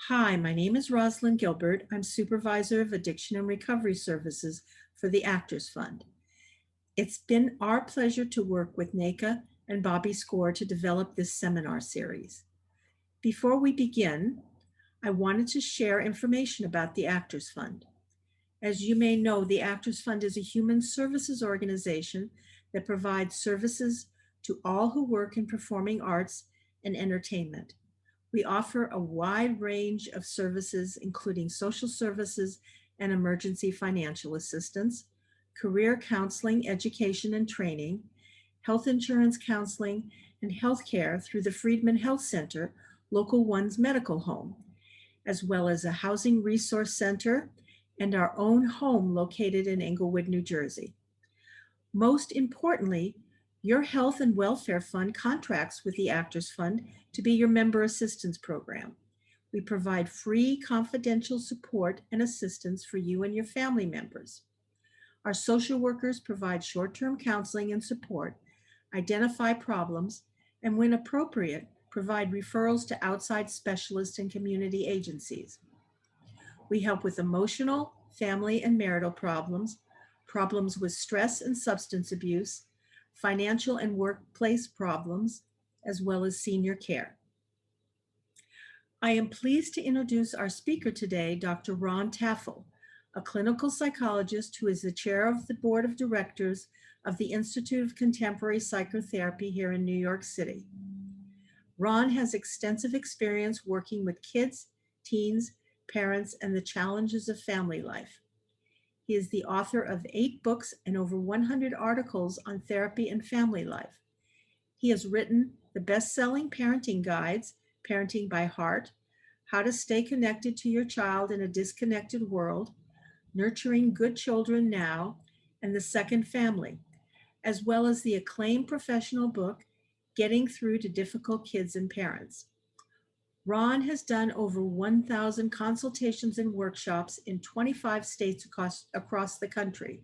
Hi, my name is Rosalind Gilbert. I'm Supervisor of Addiction and Recovery Services for the Actors Fund. It's been our pleasure to work with Nneka and Bobby Score to develop this seminar series. Before we begin, I wanted to share information about the Actors Fund. As you may know, the Actors Fund is a human services organization that provides services to all who work in performing arts and entertainment. We offer a wide range of services, including social services and emergency financial assistance, career counseling, education and training, health insurance counseling, and healthcare through the Friedman Health Center, Local One's medical home, as well as a housing resource center and our own home located in Englewood, New Jersey. Most importantly, your health and welfare fund contracts with the Actors Fund to be your member assistance program. We provide free confidential support and assistance for you and your family members. Our social workers provide short-term counseling and support, identify problems, and when appropriate, provide referrals to outside specialists and community agencies. We help with emotional, family, and marital problems, problems with stress and substance abuse, financial and workplace problems, as well as senior care. I am pleased to introduce our speaker today, Dr. Ron Taffel, a clinical psychologist who is the chair of the board of directors of the Institute of Contemporary Psychotherapy here in New York City. Ron has extensive experience working with kids, teens, parents, and the challenges of family life. He is the author of 8 books and over 100 articles on therapy and family life. He has written the best-selling parenting guides, Parenting by Heart, How to Stay Connected to Your Child in a Disconnected World, Nurturing Good Children Now, and The Second Family, as well as the acclaimed professional book, Getting Through to Difficult Kids and Parents. Ron has done over 1,000 consultations and workshops in 25 states across the country.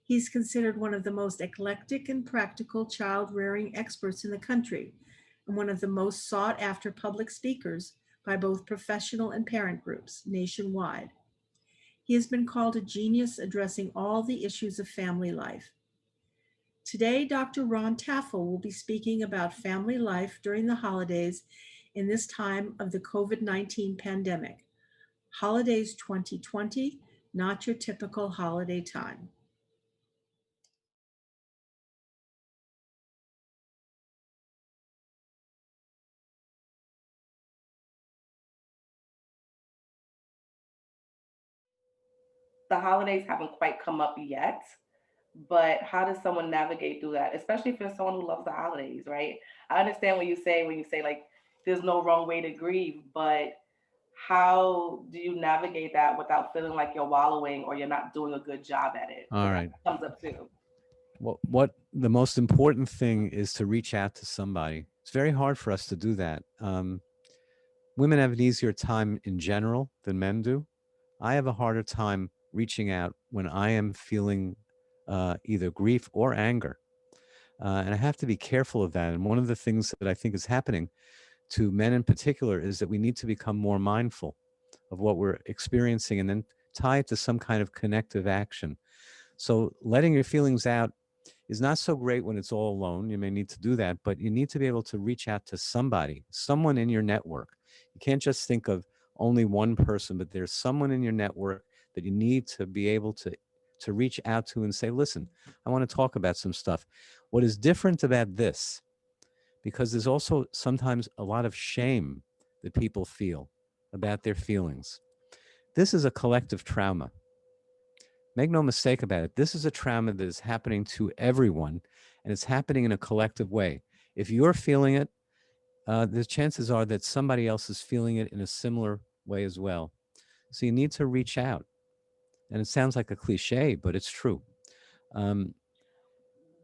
He's considered one of the most eclectic and practical child rearing experts in the country and one of the most sought after public speakers by both professional and parent groups nationwide. He has been called a genius addressing all the issues of family life. Today, Dr. Ron Taffel will be speaking about family life during the holidays in this time of the COVID-19 pandemic. Holidays 2020, not your typical holiday time. The holidays haven't quite come up yet, but how does someone navigate through that, especially if you're someone who loves the holidays, right? I understand what you say when you say like there's no wrong way to grieve, but how do you navigate that without feeling like you're wallowing or you're not doing a good job at it? All Because right. that comes up too. What the most important thing is to reach out to somebody. It's very hard for us to do that. Women have an easier time in general than men do. I have a harder time reaching out when I am feeling either grief or anger. And I have to be careful of that. And one of the things that I think is happening to men in particular is that we need to become more mindful of what we're experiencing and then tie it to some kind of connective action. So letting your feelings out is not so great when it's all alone. You may need to do that, but you need to be able to reach out to somebody, someone in your network. You can't just think of only one person, but there's someone in your network that you need to be able to reach out to and say, listen, I want to talk about some stuff. What is different about this, because there's also sometimes a lot of shame that people feel about their feelings. This is a collective trauma. Make no mistake about it. This is a trauma that is happening to everyone, and it's happening in a collective way. If you're feeling it, the chances are that somebody else is feeling it in a similar way as well. So you need to reach out. And it sounds like a cliche, but it's true. Um,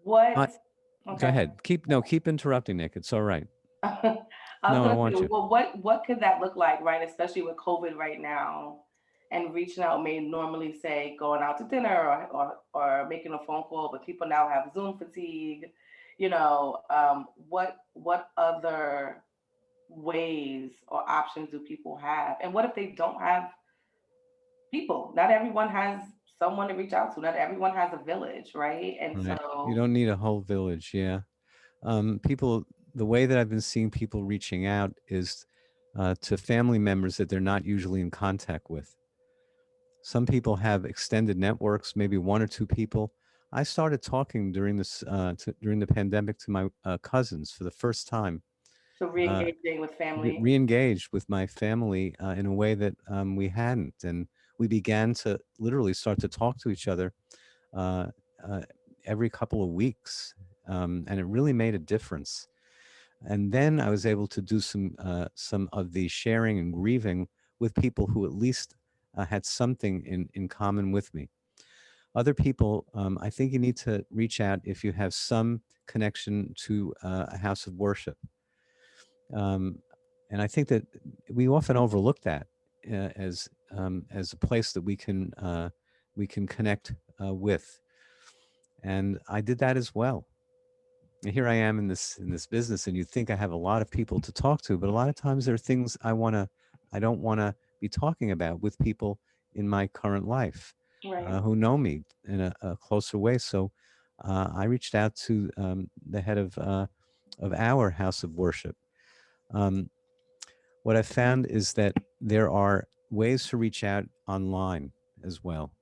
I, What? Go Okay. ahead. Keep interrupting, Nick. It's all right. I was No, I gonna say, want you. well, what could that look like, right? Especially with COVID right now, and reaching out may normally say going out to dinner or making a phone call, but people now have Zoom fatigue. What other ways or options do people have? And what if they don't have people? Not everyone has someone to reach out to. Not everyone has a village, right? And Right. You so, don't need a whole village. Yeah. People, the way that I've been seeing people reaching out is to family members that they're not usually in contact with. Some people have extended networks, maybe one or two people. I started talking during during the pandemic to my cousins for the first time. so Uh, re-engaging with family. Re-engaged with my family in a way that we hadn't, and we began to literally start to talk to each other uh, uh, every couple of weeks, and it really made a difference. And then I was able to do some of the sharing and grieving with people who at least had something in common with me. Other people, I think you need to reach out if you have some connection to a house of worship. Um, and I think that we often overlook that as a place that we can connect with. And I did that as well. And here I am in this business, and you think I have a lot of people to talk to, but a lot of times there are things I don't want to be talking about with people in my current life Right. who know me in a closer way. So I reached out to the head of our house of worship. Um, what I found is that there are ways to reach out online as well.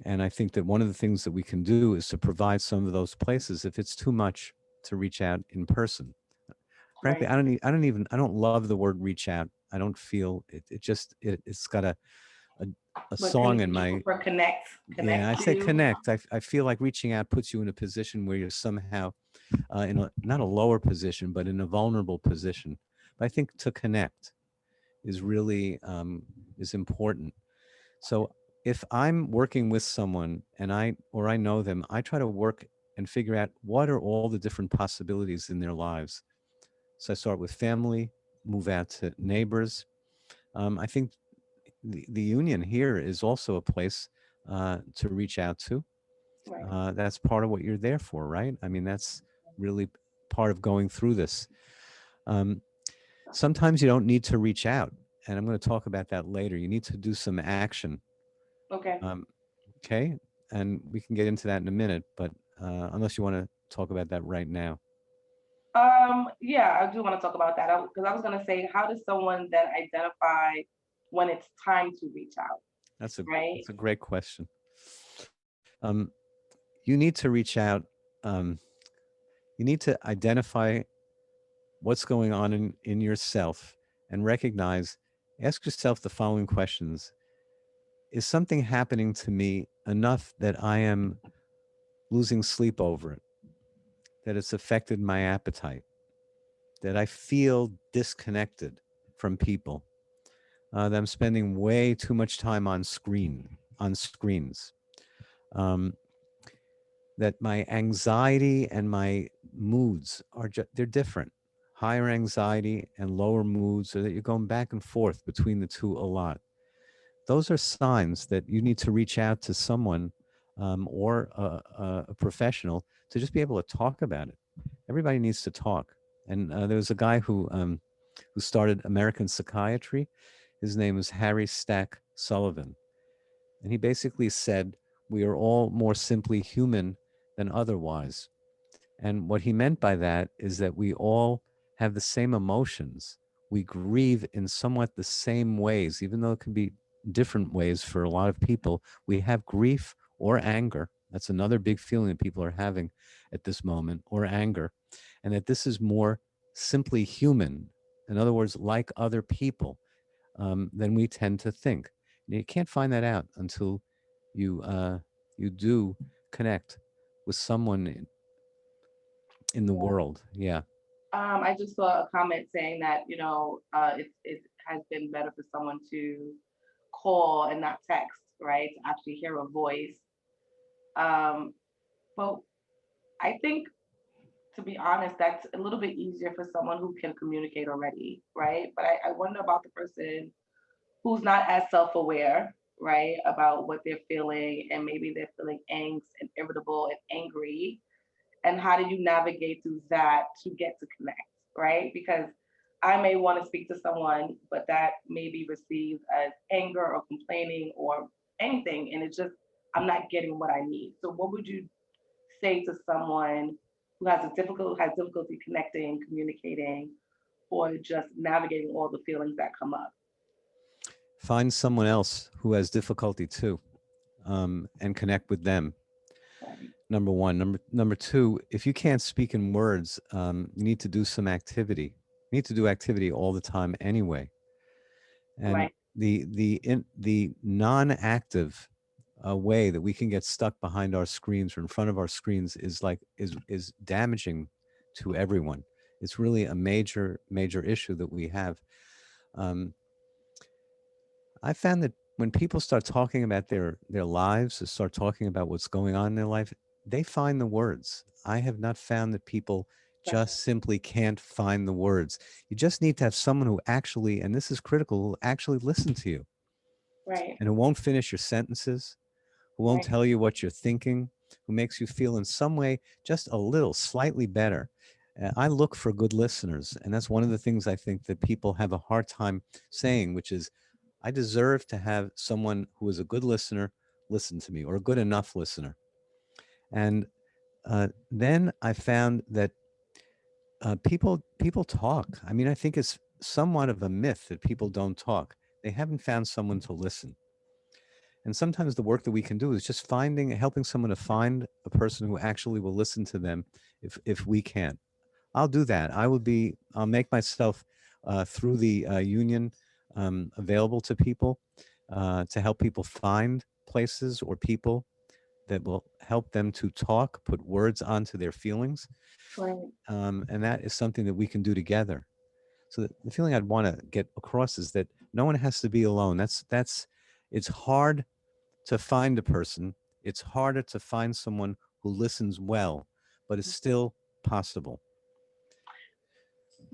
And I think that one of the things that we can do is to provide some of those places if it's too much to reach out in person. Frankly, Right. I don't love the word reach out. I don't feel it. It's got a, a But can song in you my, prefer connect? yeah, I Connect to say you? connect. I feel like reaching out puts you in a position where you're somehow in a, not a lower position, but in a vulnerable position. But I think to connect is really is important. So if I'm working with someone and I know them, I try to work and figure out what are all the different possibilities in their lives. So I start with family, move out to neighbors. I think the union here is also a place to reach out to. Right. That's part of what you're there for, right? I mean, that's really part of going through this. Um, Sometimes you don't need to reach out, and I'm going to talk about that later. You need to do some action. Okay. Um, okay, and we can get into that in a minute, but unless you want to talk about that right now. Yeah, I do want to talk about that because I was going to say, how does someone then identify when it's time to reach out, right? That's a great question. Um, you need to reach out. Um, you need to identify what's going on in yourself and recognize, ask yourself the following questions. Is something happening to me enough that I am losing sleep over it? That it's affected my appetite? That I feel disconnected from people? That I'm spending way too much time on screens? Um, that my anxiety and my moods they're different. Higher anxiety and lower moods, or that you're going back and forth between the two a lot. Those are signs that you need to reach out to someone or a professional to just be able to talk about it. Everybody needs to talk. And there was a guy who started American Psychiatry. His name was Harry Stack Sullivan. And he basically said, we are all more simply human than otherwise. And what he meant by that is that we all have the same emotions. We grieve in somewhat the same ways, even though it can be different ways for a lot of people. We have grief or anger. That's another big feeling that people are having at this moment, or anger. And that this is more simply human. In other words, like other people, than we tend to think. And you can't find that out until you do connect with someone in the Yeah. world. Yeah. I just saw a comment saying that, it has been better for someone to call and not text, right? To actually hear a voice. Um, but I think, to be honest, that's a little bit easier for someone who can communicate already, right? But I wonder about the person who's not as self-aware, right, about what they're feeling, and maybe they're feeling angst and irritable and angry. And how do you navigate through that to get to connect, right? Because I may want to speak to someone, but that may be received as anger or complaining or anything. And it's just, I'm not getting what I need. So what would you say to someone who has difficulty connecting, communicating, or just navigating all the feelings that come up? Find someone else who has difficulty too, and connect with them. Right. Number one. Number two, if you can't speak in words, you need to do some activity. You need to do activity all the time anyway. And Right. the non-active way that we can get stuck behind our screens or in front of our screens is damaging to everyone. It's really a major issue that we have. Um, I found that when people start talking about their lives, or start talking about what's going on in their life, they find the words. I have not found that people Right. just simply can't find the words. You just need to have someone who actually, and this is critical, will actually listen to you Right. and who won't finish your sentences, who won't Right. tell you what you're thinking, who makes you feel in some way just a little slightly better. I look for good listeners. And that's one of the things I think that people have a hard time saying, which is, I deserve to have someone who is a good listener listen to me, or a good enough listener. And then I found that people talk. I mean, I think it's somewhat of a myth that people don't talk. They haven't found someone to listen. And sometimes the work that we can do is just helping someone to find a person who actually will listen to them if we can. I'll do that. I'll make myself through the union available to people to help people find places or people that will help them to talk, put words onto their feelings. Right. And that is something that we can do together. So the feeling I'd want to get across is that no one has to be alone. It's hard to find a person. It's harder to find someone who listens well, but it's still possible.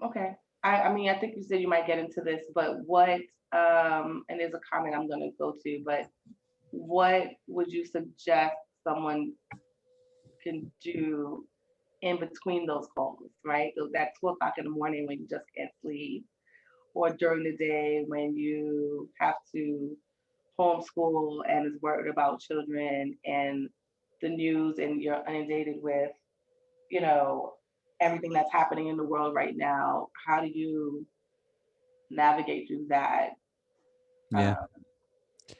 Okay. I mean, I think you said you might get into this, but what, and there's a comment I'm going to go to, but what would you suggest someone can do in between those calls, right? So that 2 o'clock in the morning when you just can't sleep, or during the day when you have to homeschool and is worried about children and the news, and you're inundated with, you know, everything that's happening in the world right now. How do you navigate through that Yeah. um,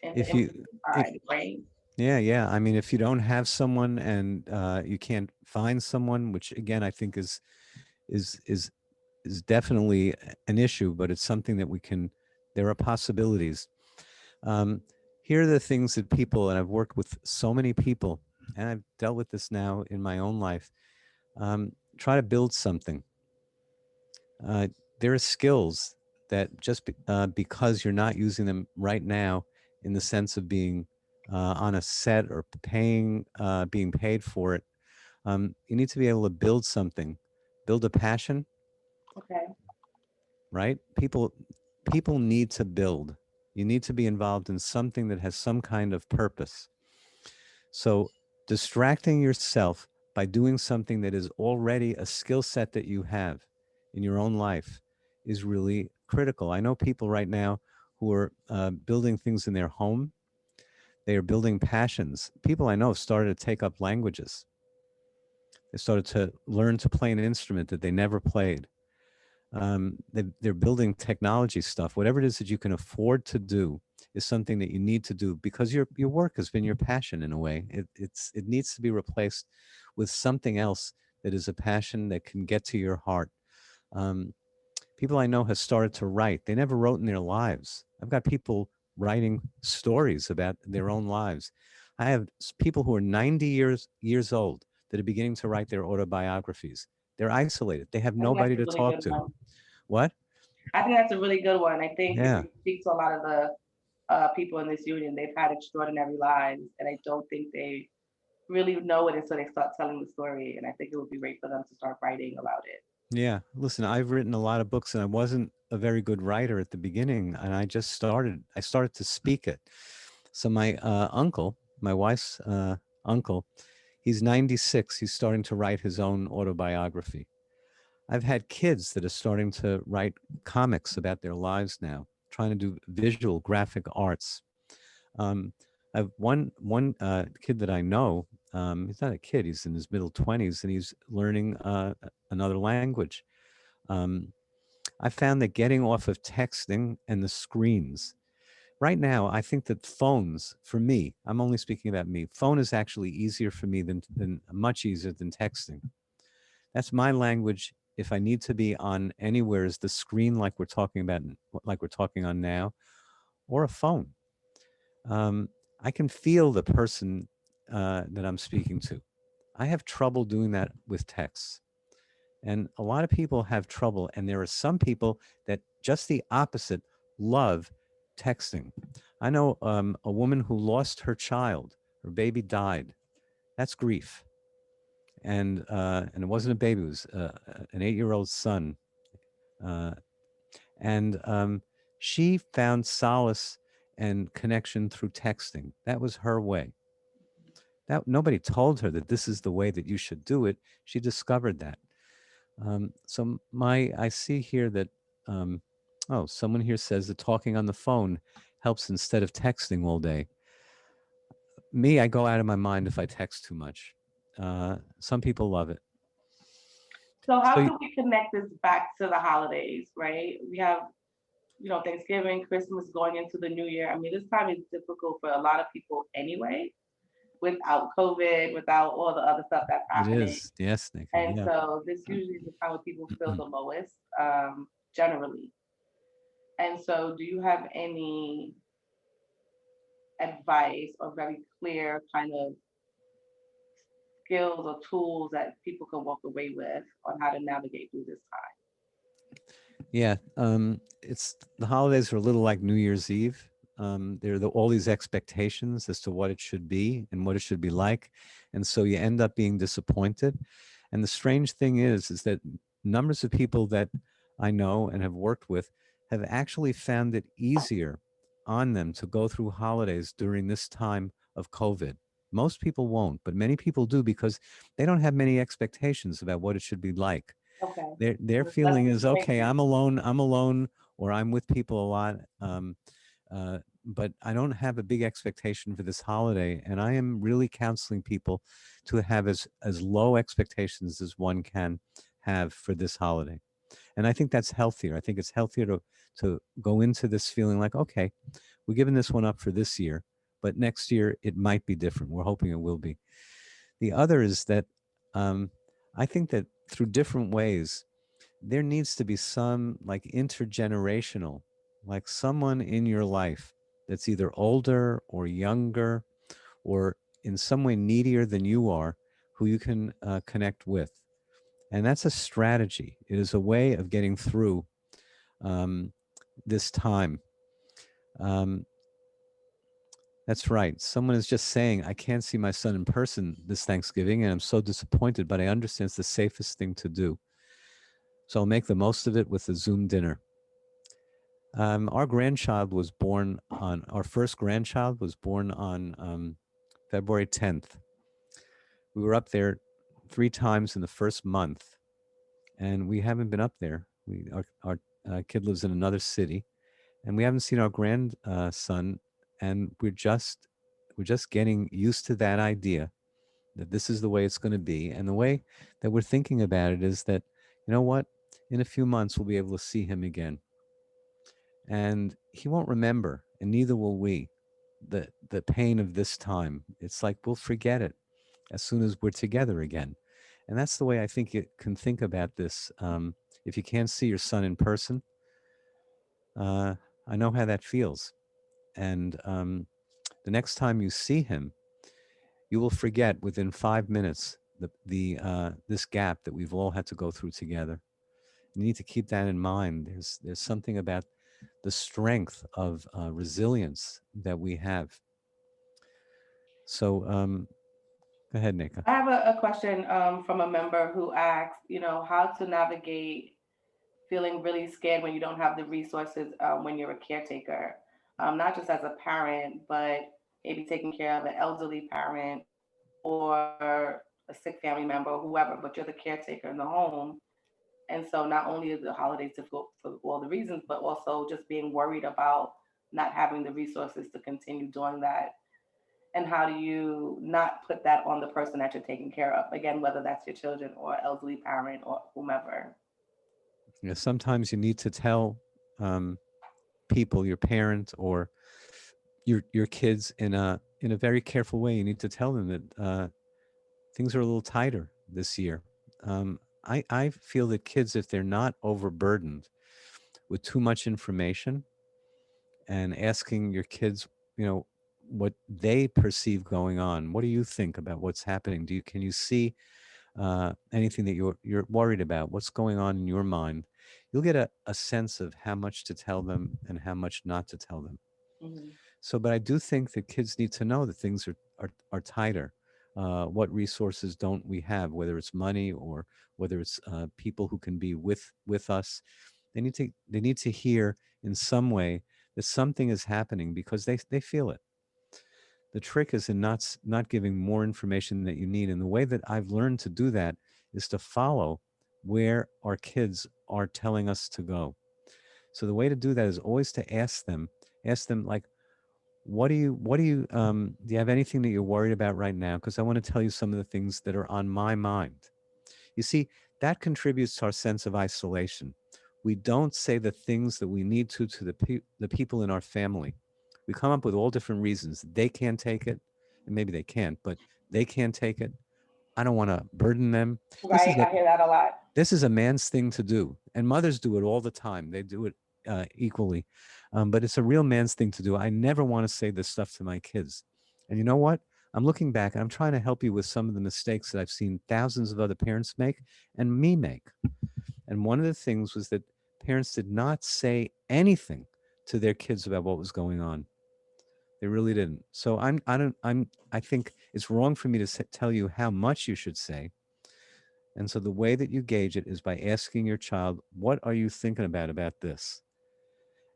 in the If in you, between if, time, right? yeah. I mean, if you don't have someone and you can't find someone, which again I think is is is definitely an issue, but it's something that we can. There are possibilities. Um, Here are the things that people, and I've worked with so many people, and I've dealt with this now in my own life. Try to build something. Uh, there are skills that because you're not using them right now, in the sense of being on a set or being paid for it, you need to be able to build something, build a passion, Okay. right? People need to build. You need to be involved in something that has some kind of purpose. So distracting yourself by doing something that is already a skill set that you have in your own life is really critical. I know people right now who are building things in their home. They are building passions. People I know have started to take up languages. They started to learn to play an instrument that they never played. They're building technology stuff. Whatever it is that you can afford to do is something that you need to do, because your work has been your passion in a way. It needs to be replaced with something else that is a passion that can get to your heart. Um, People I know have started to write. They never wrote in their lives. I've got people writing stories about their own lives. I have people who are 90 years old that are beginning to write their autobiographies. They're isolated. They have I think that's nobody a to really talk good to. one. What? I think that's a really good one. I think if Yeah. you speak to a lot of the people in this union, they've had extraordinary lives, and I don't think they really know it until they start telling the story. And I think it would be great for them to start writing about it. Yeah. Listen, I've written a lot of books and I wasn't a very good writer at the beginning. And I started to speak it. So my uncle, my wife's uncle, he's 96. He's starting to write his own autobiography. I've had kids that are starting to write comics about their lives now, trying to do visual graphic arts. Um, I've one kid that I know. He's not a kid; he's in his middle 20s, and he's learning another language. Um, I found that getting off of texting and the screens. Right now, I think that phones, for me, I'm only speaking about me. Phone is actually easier for me than much easier than texting. That's my language. If I need to be on anywhere, is the screen like we're talking about, like we're talking on now, or a phone. I can feel the person that I'm speaking to. I have trouble doing that with texts. And a lot of people have trouble. And there are some people that just the opposite love texting. I know a woman who lost her child, her baby died. That's grief. And it wasn't a baby, it was an 8-year-old son. Uh, and she found solace and connection through texting. That was her way. That nobody told her that this is the way that you should do it. She discovered that. So I see here that, oh, someone here says that talking on the phone helps instead of texting all day. Me, I go out of my mind if I text too much. Some people love it. So So how can we connect this back to the holidays, right? We have, Thanksgiving, Christmas going into the new year. I mean, this time is difficult for a lot of people anyway, without COVID, without all the other stuff that's it happening. is, yes, Nneka, And yeah. so this usually is the time when people feel the lowest, generally. And so do you have any advice or very clear kind of skills or tools that people can walk away with on how to navigate through this Yeah, it's the holidays are a little like New Year's Eve. There are all these expectations as to what it should be and what it should be like, and so you end up being disappointed. And the strange thing is that numbers of people that I know and have worked with have actually found it easier on them to go through holidays during this time of COVID. Most people won't, but many people do because they don't have many expectations about what it should be like. time? Okay. Their So let's feeling is, okay, maybe I'm alone, or I'm with people a lot, but I don't have a big expectation for this holiday. And I am really counseling people to have as low expectations as one can have for this holiday. And I think that's healthier. I think it's healthier to go into this feeling like, okay, we're giving this one up for this year, but next year it might be different. We're hoping it will be. The other is that um, I think that through different ways, there needs to be some like intergenerational, like someone in your life that's either older or younger or in some way needier than you are, who you can connect with. And that's a strategy. It is a way of getting through um, this time. Um, that's right. Someone is just saying, I can't see my son in person this Thanksgiving, and I'm so disappointed, but I understand it's the safest thing to do. So I'll make the most of it with the Zoom dinner. Our grandchild was born on, our first grandchild was born on February 10th. We were up there 3 times in the first month, and we haven't been up there. Our kid lives in another city, and we haven't seen our grandson, and we're just getting used to that idea that this is the way it's going to be. And the way that we're thinking about it is that, you know what, in a few months, we'll be able to see him again. And he won't remember, and neither will we, the pain of this time. It's like we'll forget it as soon as we're together again. And that's the way I think you can think about this. If you can't see your son in person, I know how that feels. And the next time you see him, you will forget within 5 minutes the this gap that we've all had to go through together. You need to keep that in mind. There's something about the strength of resilience that we have. So go ahead, Nneka. I have a question from a member who asked, how to navigate feeling really scared when you don't have the resources when you're a caretaker, not just as a parent, but maybe taking care of an elderly parent or a sick family member or whoever, but you're the caretaker in the home. And so not only is the holidays difficult for all the reasons, but also just being worried about not having the resources to continue doing that. And how do you not put that on the person that you're taking care of? Again, whether that's your children or elderly parent or whomever. You know, sometimes you need to tell um, people, your parents or your kids, in a very careful way. You need to tell them that things are a little tighter this year. I feel that kids, if they're not overburdened with too much information, and asking your kids, you know, what they perceive going on. What do you think about what's happening? Can you see anything that you're worried about? What's going on in your mind? You'll get a sense of how much to tell them and how much not to tell them. Hmm. So, but I do think that kids need to know that things are tighter. What resources don't we have? Whether it's money or whether it's people who can be with us, they need to hear in some way that something is happening because they feel it. The trick is in not giving more information that you need. And the way that I've learned to do that is to follow where our kids are telling us to go. So the way to do that is always to ask them like, do you have anything that you're worried about right now? Because I want to tell you some of the things that are on my mind. You see, that contributes to our sense of isolation. We don't say the things that we need to the people in our family. We come up with all different reasons. They can't take it, and maybe they can't, but they can't take it. I don't want to burden them. This is Right? a I hear that a lot. this is a man's thing to do, and mothers do it all the time. They do it equally, but it's a real man's thing to do. I never want to say this stuff to my kids, and you know what? I'm looking back and I'm trying to help you with some of the mistakes that I've seen thousands of other parents make and me make. And one of the things was that parents did not say anything to their kids about what was going on. They really didn't. So I think it's wrong for me to tell you how much you should say. And so the way that you gauge it is by asking your child, what are you thinking about this?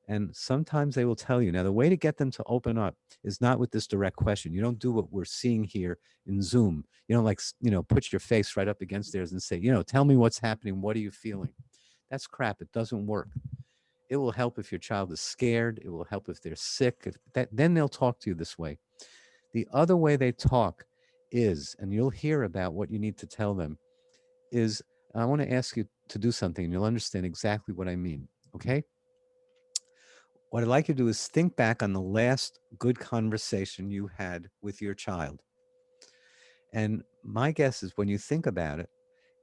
And sometimes they will tell you. Now, the way to get them to open up is not with this direct question. You don't do what we're seeing here in Zoom. You don't put your face right up against theirs and say, tell me what's happening. What are you feeling? That's crap. It doesn't work. It will help if your child is scared. It will help if they're sick. Then they'll talk to you this way. The other way they talk is, and you'll hear about what you need to tell them, is I want to ask you to do something and you'll understand exactly what I mean. Okay? What I'd like you to do is think back on the last good conversation you had with your child. And my guess is when you think about it,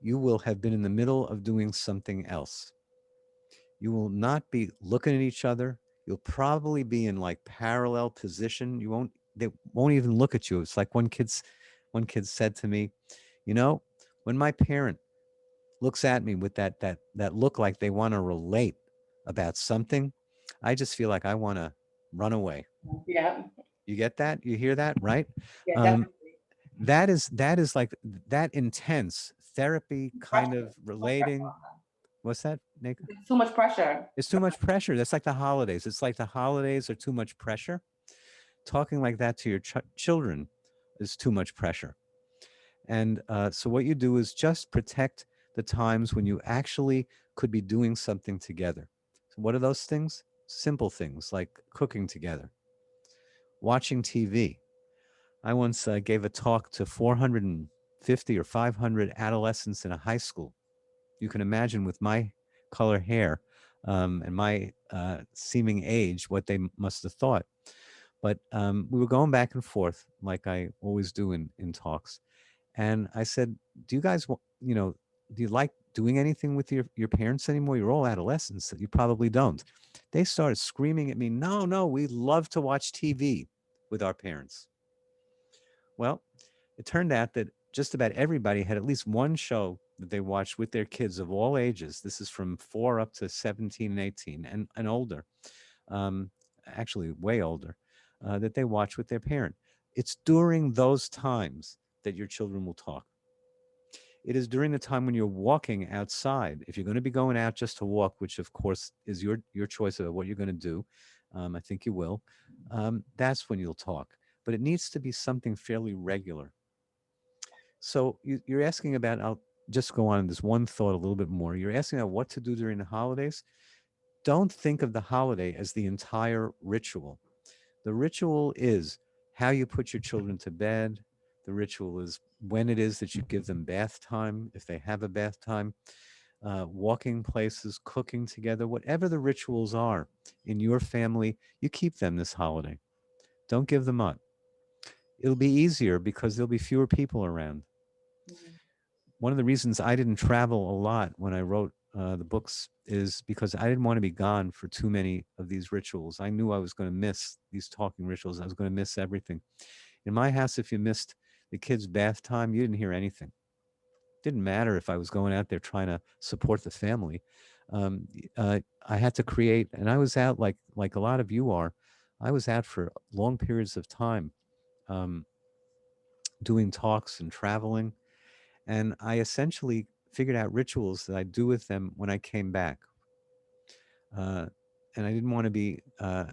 you will have been in the middle of doing something else. You will not be looking at each other. You'll probably be in like parallel position. They won't even look at you. It's like one kid said to me, when my parent looks at me with that look like they want to relate about something, I just feel like I want to run away. Yeah. You get that? You hear that, right? Yeah, Um, definitely. that is like that intense therapy kind Pressure. of relating. What's that, Nneka? It's too much pressure. It's too much pressure. That's like the holidays. It's like the holidays are too much pressure. Talking like that to your children is too much pressure. And so what you do is just protect the times when you actually could be doing something together. So what are those things? Simple things like cooking together, watching TV. I once gave a talk to 450 or 500 adolescents in a high school. You can imagine with my color hair and my seeming age what they must have thought. But we were going back and forth like I always do in talks. And I said, do you guys, do you like doing anything with your parents anymore? You're all adolescents. You probably don't. They started screaming at me, no, we love to watch TV with our parents. Well, it turned out that just about everybody had at least one show that they watched with their kids of all ages. This is from 4 up to 17 and 18 and older, um, actually way older, that they watch with their parent. It's during those times that your children will talk. It is during the time when you're walking outside. If you're going to be going out just to walk, which of course is your choice of what you're going to do, I think you will, that's when you'll talk. But it needs to be something fairly regular. So you're asking about just go on this one thought a little bit more. You're asking about what to do during the holidays. Don't think of the holiday as the entire ritual. The ritual is how you put your children to bed. The ritual is when it is that you give them bath time, if they have a bath time, walking places, cooking together, whatever the rituals are in your family, you keep them this holiday. Don't give them up. It'll be easier because there'll be fewer people around. Mhm. One of the reasons I didn't travel a lot when I wrote the books is because I didn't want to be gone for too many of these rituals. I knew I was going to miss these talking rituals. I was going to miss everything. In my house, if you missed the kids' bath time, you didn't hear anything. Didn't matter if I was going out there trying to support the family. I had to create, and I was out like a lot of you are. I was out for long periods of time, um, doing talks and traveling, and I essentially figured out rituals that I do with them when I came back. Uh, and I didn't want to be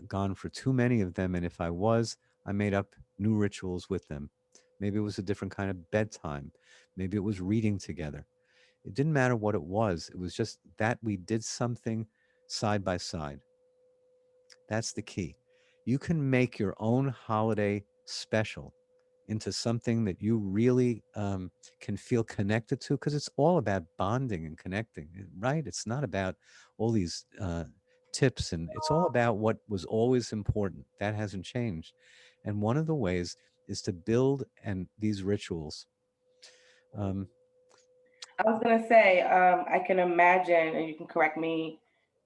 gone for too many of them. And if I was, I made up new rituals with them. Maybe it was a different kind of bedtime. Maybe it was reading together. It didn't matter what it was. It was just that we did something side by side. That's the key. You can make your own holiday special into something that you really can feel connected to, because it's all about bonding and connecting, right? It's not about all these tips, and it's all about what was always important. That hasn't changed. And one of the ways is to build and these rituals. Um, I was gonna say, I can imagine, and you can correct me,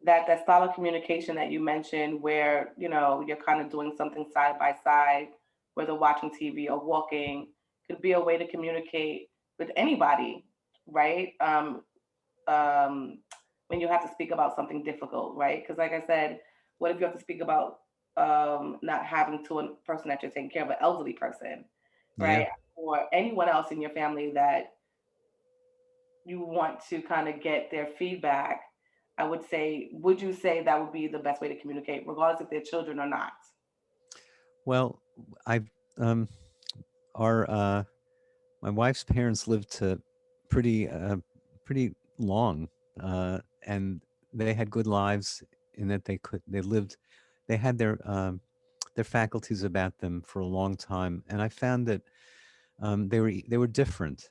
that that style of communication that you mentioned, where you're kind of doing something side by side, whether watching TV or walking, could be a way to communicate with anybody, right? Um, when you have to speak about something difficult, right? Because, like I said, what if you have to speak about not having to a person that you're taking care of, an elderly person, yeah. right? Or anyone else in your family that you want to kind of get their feedback, I would say, would you say that would be the best way to communicate, regardless if they're children or not? Well, I um, our my wife's parents lived to pretty pretty long, and they had good lives in that they lived, they had their faculties about them for a long time, and I found that they were different,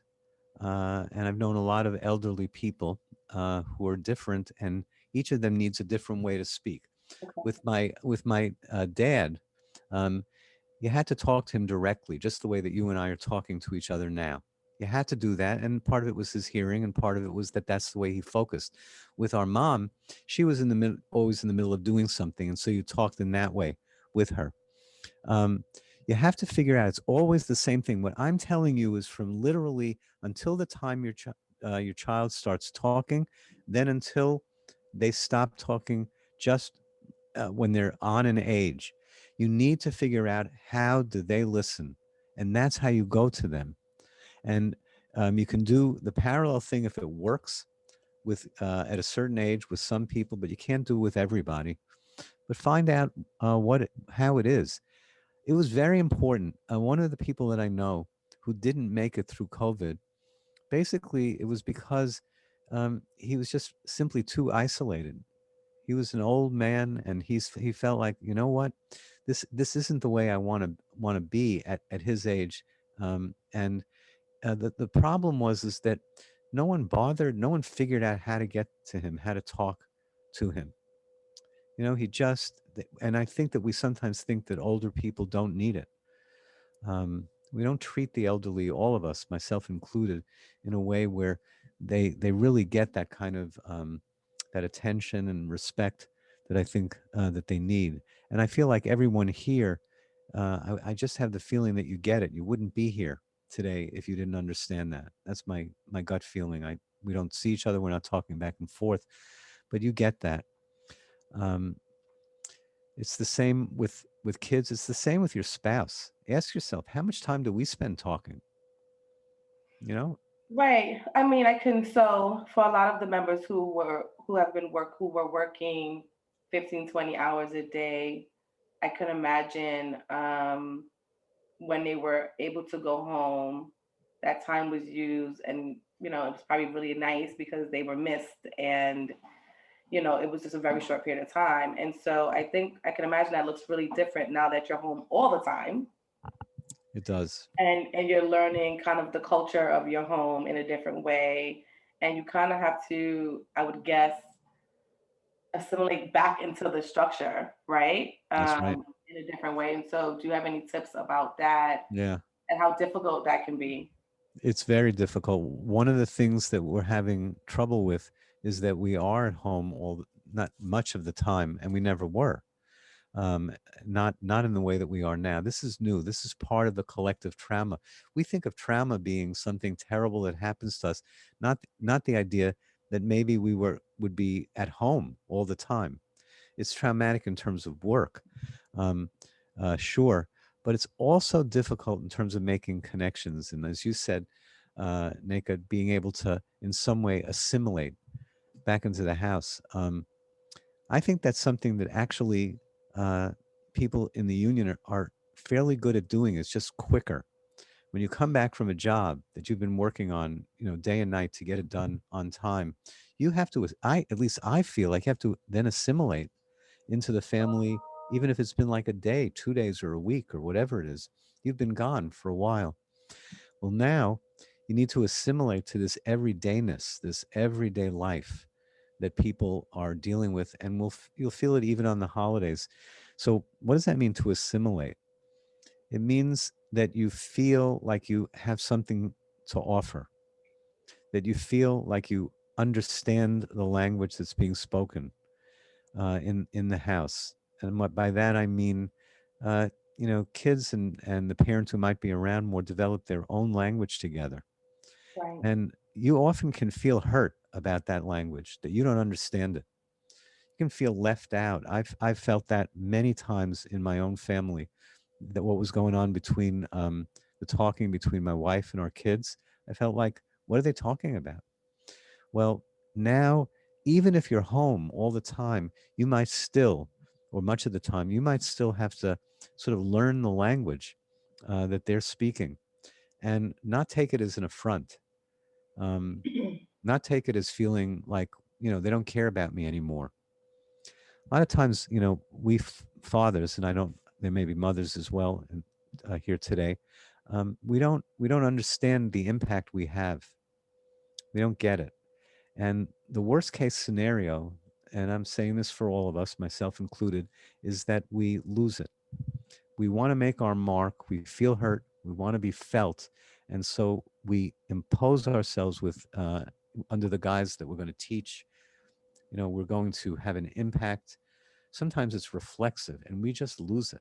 and I've known a lot of elderly people who are different, and each of them needs a different way to speak. Okay. With my dad. Um, you had to talk to him directly, just the way that you and I are talking to each other now. You had to do that. And part of it was his hearing, and part of it was that that's the way he focused. With our mom, she was in the middle, always in the middle of doing something. And so you talked in that way with her. Um, you have to figure out it's always the same thing. What I'm telling you is from literally until the time your child starts talking, then until they stop talking, just when they're on an age, you need to figure out how do they listen, and that's how you go to them. And you can do the parallel thing if it works with at a certain age with some people, but you can't do it with everybody. But find out how it is. It was very important. One of the people that I know who didn't make it through COVID, basically, it was because he was just simply too isolated. He was an old man, and he felt like, you know what, this isn't the way I want to be at his age. And the problem was is that no one bothered, no one figured out how to get to him, how to talk to him. He just, and I think that we sometimes think that older people don't need it. We don't treat the elderly, all of us, myself included, in a way where they really get that kind of that attention and respect that I think that they need. And I feel like everyone here, I just have the feeling that you get it. You wouldn't be here today if you didn't understand that. That's my gut feeling. We don't see each other. We're not talking back and forth, but you get that. Um, it's the same with kids. It's the same with your spouse. Ask yourself, how much time do we spend talking? You know? Right. I mean, I can, so for a lot of the members who were working 15, 20 hours a day, I can imagine when they were able to go home, that time was used and it was probably really nice because they were missed, and it was just a very short period of time. And so I think I can imagine that looks really different now that you're home all the time, It does. and you're learning kind of the culture of your home in a different way. And you kind of have to, I would guess, assimilate back into the structure, right? That's right. In a different way. And so, do you have any tips about that Yeah. and how difficult that can be? It's very difficult. One of the things that we're having trouble with is that we are at home not much of the time, and we never were. um, not in the way that we are now. This is new. This is part of the collective trauma. We think of trauma being something terrible that happens to us, not the idea that maybe would be at home all the time. It's traumatic in terms of work, um, sure, but it's also difficult in terms of making connections. And as you said, Nneka, being able to in some way assimilate back into the house. I think that's something that actually uh, people in the union are fairly good at doing. It's just quicker. When you come back from a job that you've been working on, day and night to get it done on time, you have to. At least I feel like you have to then assimilate into the family, even if it's been like a day, 2 days, or a week, or whatever it is. You've been gone for a while. Well, now you need to assimilate to this everydayness, this everyday life that people are dealing with, and you'll feel it even on the holidays. So, what does that mean to assimilate? It means that you feel like you have something to offer, that you feel like you understand the language that's being spoken in the house. And by that I mean, kids and the parents who might be around more develop their own language together. Right. And you often can feel hurt about that language, that you don't understand it. You can feel left out. I've felt that many times in my own family, that what was going on between the talking between my wife and our kids, I felt like, what are they talking about? Well, now, even if you're home all the time, you might still, or much of the time, you might still have to sort of learn the language that they're speaking, and not take it as an affront, um, not take it as feeling like, they don't care about me anymore. A lot of times, fathers, and I don't, there may be mothers as well here today, we don't understand the impact we have. We don't get it. And the worst case scenario, and I'm saying this for all of us, myself included, is that we lose it. We want to make our mark. We feel hurt. We want to be felt. And so we impose ourselves with, under the guise that we're going to teach, we're going to have an impact. Sometimes it's reflexive and we just lose it.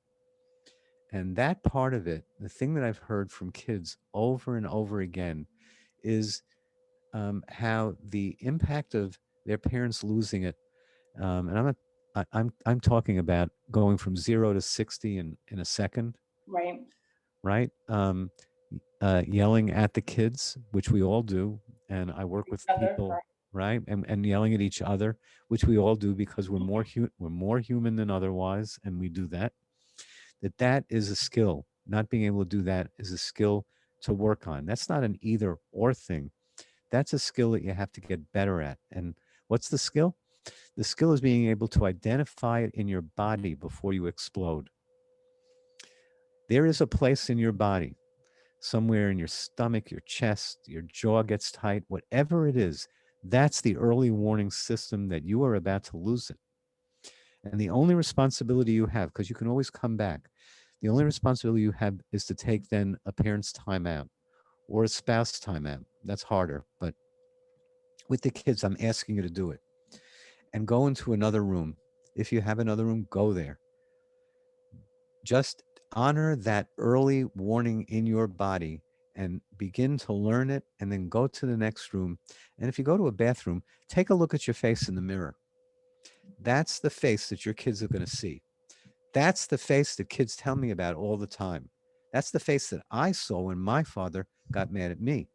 And that part of it, the thing that I've heard from kids over and over again, is how the impact of their parents losing it, and I'm talking about going from 0 to 60 in a second, Right. right? Yelling at the kids, which we all do, and I work with Other, people, right. right, and yelling at each other, which we all do because we're more human than otherwise, and we do that. That is a skill. Not being able to do that is a skill to work on. That's not an either or thing. That's a skill that you have to get better at. And what's the skill? The skill is being able to identify it in your body before you explode. There is a place in your body, somewhere in your stomach, your chest, your jaw gets tight, whatever it is, that's the early warning system that you are about to lose it. And the only responsibility you have, because you can always come back, the only responsibility you have is to take then a parent's time out or a spouse time out. That's harder. But with the kids, I'm asking you to do it and go into another room. If you have another room, go there. Just honor that early warning in your body and begin to learn it, and then go to the next room. And if you go to a bathroom, take a look at your face in the mirror. That's the face that your kids are going to see. That's the face that kids tell me about all the time. That's the face that I saw when my father got mad at me.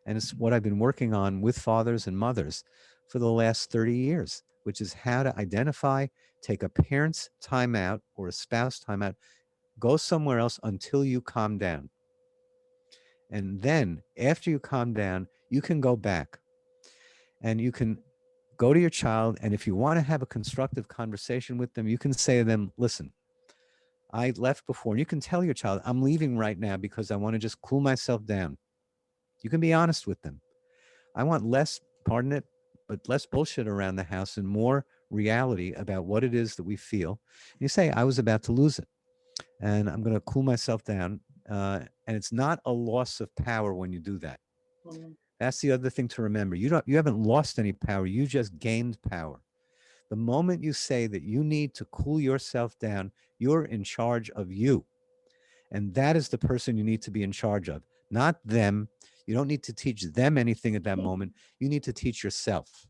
And it's what I've been working on with fathers and mothers for the last 30 years, which is how to identify, take a parent's time out or a spouse time out, go somewhere else until you calm down. And then after you calm down, you can go back and you can go to your child. And if you want to have a constructive conversation with them, you can say to them, listen, I left before. And you can tell your child, I'm leaving right now because I want to just cool myself down. You can be honest with them. I want less, pardon it, but less bullshit around the house and more reality about what it is that we feel. And you say, I was about to lose it and I'm going to cool myself down. And it's not a loss of power when you do that. Mhm. That's the other thing to remember. You haven't lost any power. You just gained power. The moment you say that you need to cool yourself down, you're in charge of you. And that is the person you need to be in charge of, not them. You don't need to teach them anything at that moment. You need to teach yourself.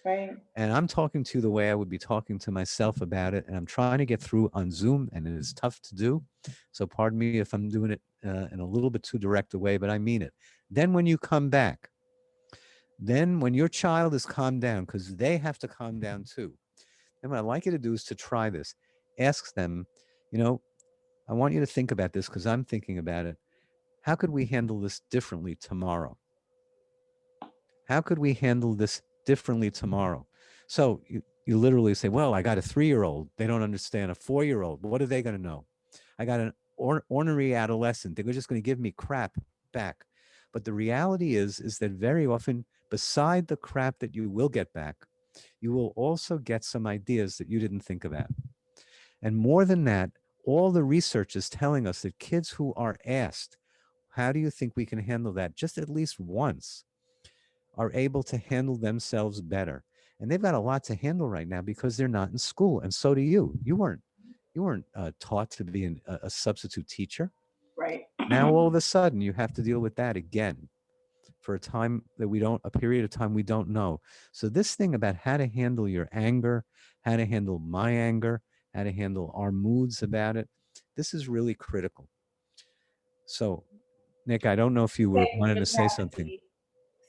Right. And I'm talking to you the way I would be talking to myself about it. And I'm trying to get through on Zoom, and it is tough to do. So pardon me if I'm doing it in a little bit too direct a way, but I mean it. Then when you come back, then when your child is calmed down, because they have to calm down too, then what I'd like you to do is to try this. Ask them, you know, I want you to think about this because I'm thinking about it. How could we handle this differently tomorrow? How could we handle this differently tomorrow? So you literally say, well, I got a 3-year-old. They don't understand a 4-year-old. What are they going to know? I got an ornery adolescent. They're just going to give me crap back. But the reality is that very often, beside the crap that you will get back, you will also get some ideas that you didn't think about. And more than that, all the research is telling us that kids who are asked, how do you think we can handle that, just at least once, are able to handle themselves better. And they've got a lot to handle right now because they're not in school. And so do you. You weren't taught to be a substitute teacher. Right. Now all of a sudden you have to deal with that again for a period of time we don't know. So this thing about how to handle your anger, how to handle my anger, how to handle our moods about it, this is really critical. So, Nick, I don't know if you Say were we wanting to really say have to something. be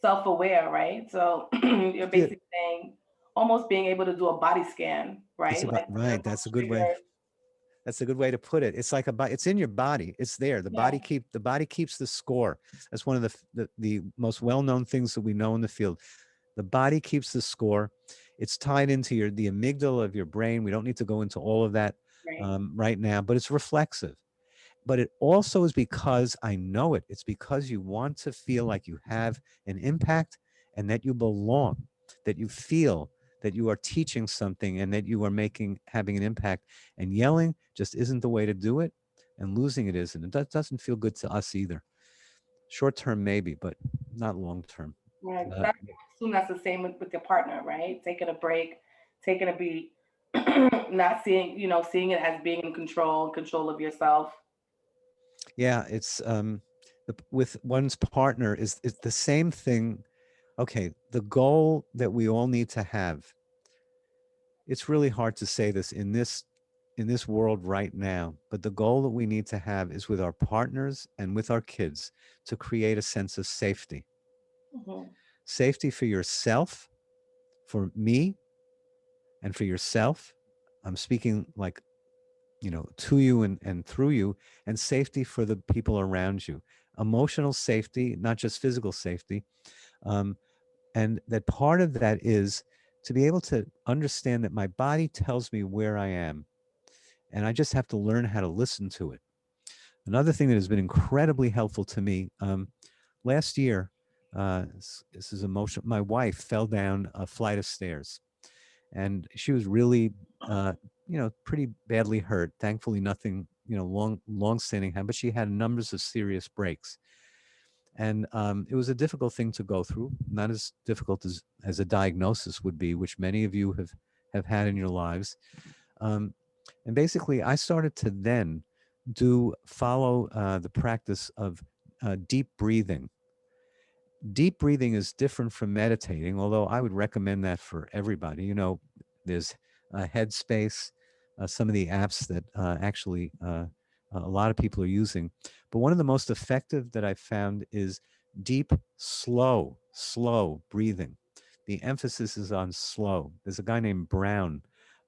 self-aware, right? So you're Yeah, basically saying almost being able to do a body scan, it's right? about Like what are right. those That's a good way. triggers? That's a good way to put it. It's like it's in your body. It's there. Yeah, The body keeps the score. That's one of the most well-known things that we know in the field. The body keeps the score. It's tied into the amygdala of your brain. We don't need to go into all of that right. right now, but it's reflexive. But it also is because I know it. It's because you want to feel like you have an impact and that you belong, that you feel that you are teaching something and that you are having an impact. And yelling just isn't the way to do it, and losing it isn't. It doesn't feel good to us either. Short term, maybe, but not long term. Right. Uh, That, I assume that's the same with your partner, right? Taking a break, taking a beat, not seeing, seeing it as being in control of yourself. yeah, it's with one's partner is the same thing. Okay, the goal that we all need to have, it's really hard to say this in this world right now, but the goal that we need to have is with our partners and with our kids to create a sense of safety. Mhm. Safety for yourself, for me, and for yourself. I'm speaking like, to you and through you, and safety for the people around you. Emotional safety, not just physical safety. Um, and that part of that is to be able to understand that my body tells me where I am, and I just have to learn how to listen to it. Another thing that has been incredibly helpful to me, last year, this is emotional. My wife fell down a flight of stairs, and she was really, pretty badly hurt. Thankfully, nothing, long-standing had, but she had numbers of serious breaks. And it was a difficult thing to go through, not as difficult as a diagnosis would be, which many of you have had in your lives. Um, and basically, I started to then follow the practice of deep breathing. Deep breathing is different from meditating, although I would recommend that for everybody. There's Headspace, some of the apps that actually a lot of people are using. But one of the most effective that I've found is deep, slow breathing. The emphasis is on slow. There's a guy named Brown,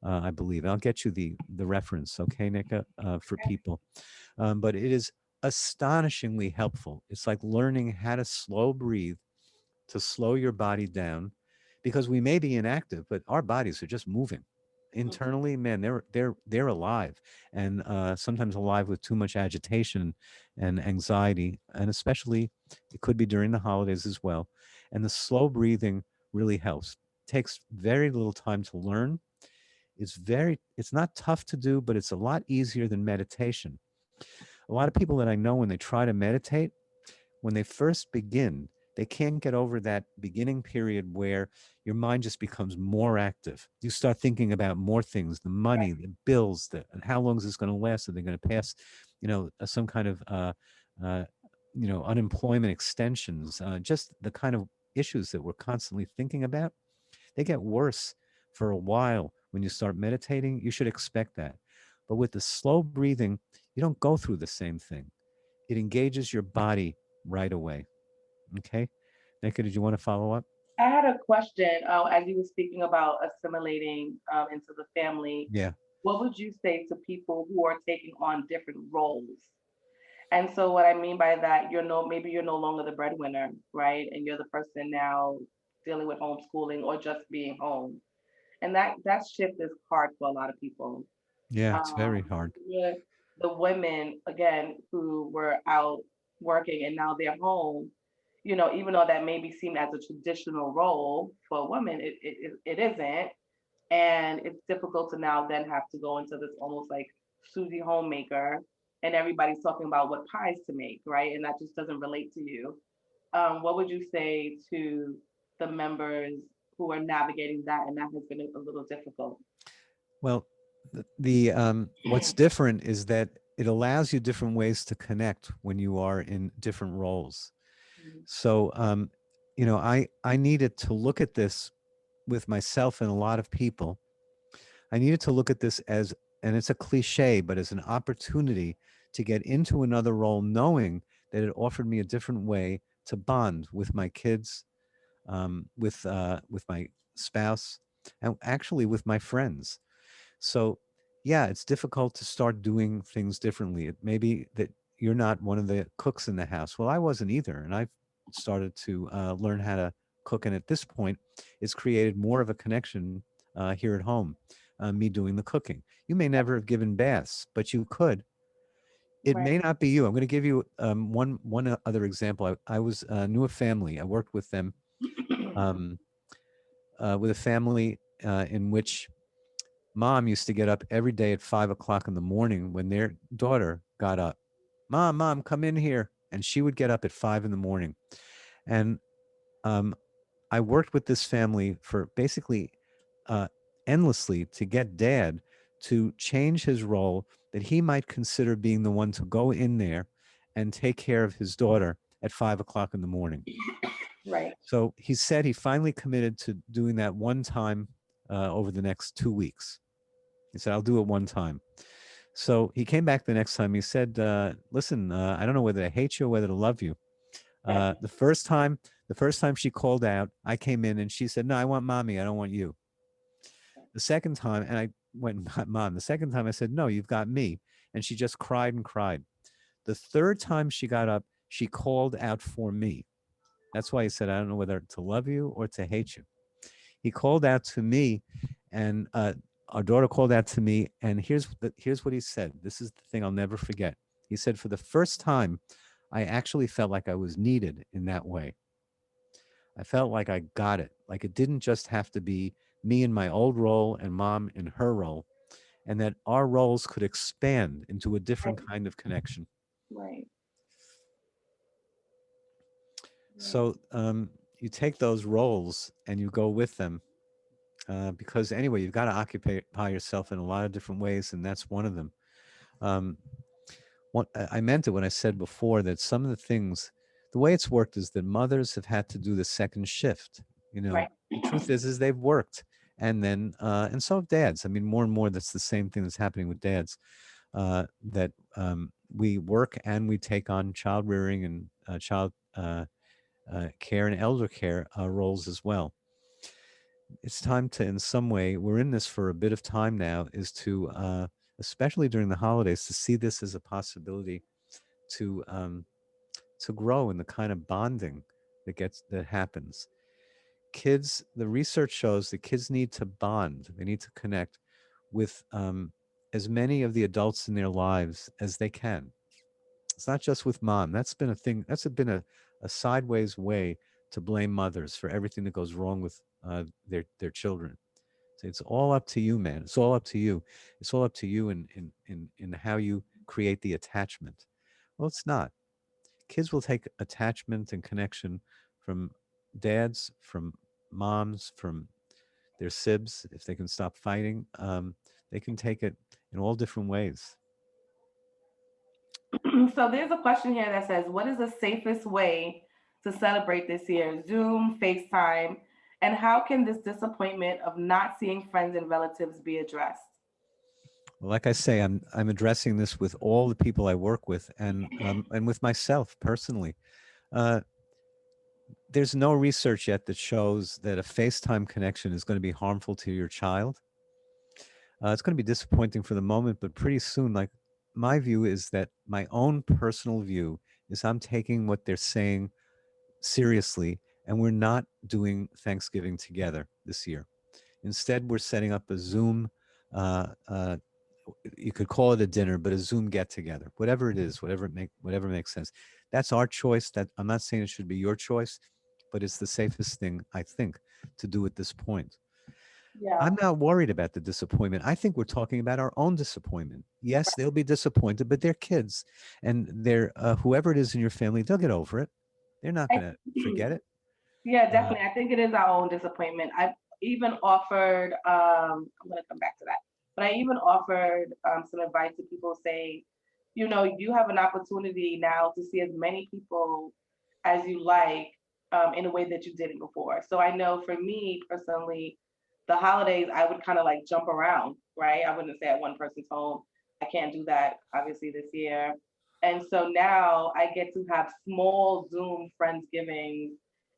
I believe. I'll get you the reference, okay, Nneka, for people. But it is astonishingly helpful. It's like learning how to slow breathe to slow your body down, because we may be inactive, but our bodies are just moving internally. Man, they're alive, and sometimes alive with too much agitation and anxiety, and especially it could be during the holidays as well. And the slow breathing really helps. Takes very little time to learn. It's not tough to do, but it's a lot easier than meditation. A lot of people that I know, when they try to meditate, when they first begin, they can't get over that beginning period where your mind just becomes more active. You start thinking about more things, the money, the bills, and how long is this going to last? Are they going to pass, some kind of, uh, unemployment extensions, just the kind of issues that we're constantly thinking about. They get worse for a while. When you start meditating, you should expect that. But with the slow breathing, you don't go through the same thing. It engages your body right away. Okay. Nneka, did you want to follow up? I had a question as you were speaking about assimilating into the family. Yeah. What would you say to people who are taking on different roles? And so what I mean by that, maybe you're no longer the breadwinner, right? And you're the person now dealing with homeschooling or just being home. And that shift is hard for a lot of people. Yeah, it's very Um, hard. with the women again who were out working and now they're home, even though that maybe seemed as a traditional role for women, it isn't. And it's difficult to now then have to go into this almost like Susie homemaker, and everybody's talking about what pies to make, right? And that just doesn't relate to you. What would you say to the members who are navigating that, and that has been a little difficult? Well, the what's different is that it allows you different ways to connect when you are in different roles. Mhm. So, I needed to look at this with myself and a lot of people. I needed to look at this as, and it's a cliche, but as an opportunity to get into another role, knowing that it offered me a different way to bond with my kids, with my spouse, and actually with my friends. So, yeah, it's difficult to start doing things differently. It may be that you're not one of the cooks in the house. Well, I wasn't either, and I've started to learn how to cook, and at this point, it's created more of a connection here at home. Me doing the cooking. You may never have given baths, but you could. It Right. may not be you. I'm going to give you one other example. I was knew a family. I worked with them, um, with a family in which mom used to get up every day at 5 o'clock in the morning when their daughter got up. Mom, come in here. And she would get up at 5 in the morning. And um, I worked with this family for basically uh, endlessly to get dad to change his role, that he might consider being the one to go in there and take care of his daughter at 5 o'clock in the morning. Right. So he said he finally committed to doing that one time over the next 2 weeks. He said, I'll do it one time. So he came back the next time. He said, listen, I don't know whether to hate you or whether to love you. Right. The first time, she called out, I came in and she said, no, I want mommy. I don't want you. The second time, and I went, mom, the second time I said, no, you've got me. And she just cried and cried. The third time she got up, she called out for me. That's why he said, I don't know whether to love you or to hate you. He called out to me, and our daughter called out to me. And here's what he said. This is the thing I'll never forget. He said, for the first time, I actually felt like I was needed in that way. I felt like I got it. Like it didn't just have to be me in my old role and mom in her role, and that our roles could expand into a Right. different kind of connection. Right. Right. So you take those roles and you go with them, because anyway, you've got to occupy yourself in a lot of different ways, and that's one of them. Um, I meant it when I said before that some of the things, the way it's worked is that mothers have had to do the second shift. Right. The truth is they've worked, and then and so have dads. I mean, more and more that's the same thing that's happening with dads. That we work and we take on child rearing and child care and elder care roles as well. It's time to, in some way, we're in this for a bit of time now, is to, especially during the holidays, to see this as a possibility to grow in the kind of bonding that happens. Kids, the research shows that kids need to bond. They need to connect with as many of the adults in their lives as they can. It's not just with mom. That's been a thing. That's been a sideways way to blame mothers for everything that goes wrong with their children. So it's all up to you, man. It's all up to you. It's all up to you in how you create the attachment. Well, it's not. Kids will take attachment and connection from dads, from moms, from their sibs. If they can stop fighting, they can take it in all different ways. So there's a question here that says, what is the safest way to celebrate this year? Zoom, FaceTime, and how can this disappointment of not seeing friends and relatives be addressed? Well, like I say, I'm addressing this with all the people I work with, and with myself personally. Uh, there's no research yet that shows that a FaceTime connection is going to be harmful to your child. It's going to be disappointing for the moment, but pretty soon, like my view is that my own personal view is I'm taking what they're saying seriously, and we're not doing Thanksgiving together this year. Instead, we're setting up a Zoom. Uh, uh, you could call it a dinner, but a Zoom get together, whatever it is, whatever makes sense. That's our choice. That I'm not saying it should be your choice, but it's the safest thing I think to do at this point. Yeah. I'm not worried about the disappointment. I think we're talking about our own disappointment. Yes, they'll be disappointed, but they're kids, and they're whoever it is in your family, they'll get over it. They're not going to forget it. Yeah, Uh, definitely. I think it is our own disappointment. I've even offered, I'm going to come back to that, but I even offered some advice to people saying, you have an opportunity now to see as many people as you like in a way that you didn't before. So I know for me personally, the holidays, I would kind of like jump around, right? I wouldn't stay at one person's home. I can't do that, obviously, this year. And so now I get to have small Zoom Friendsgivings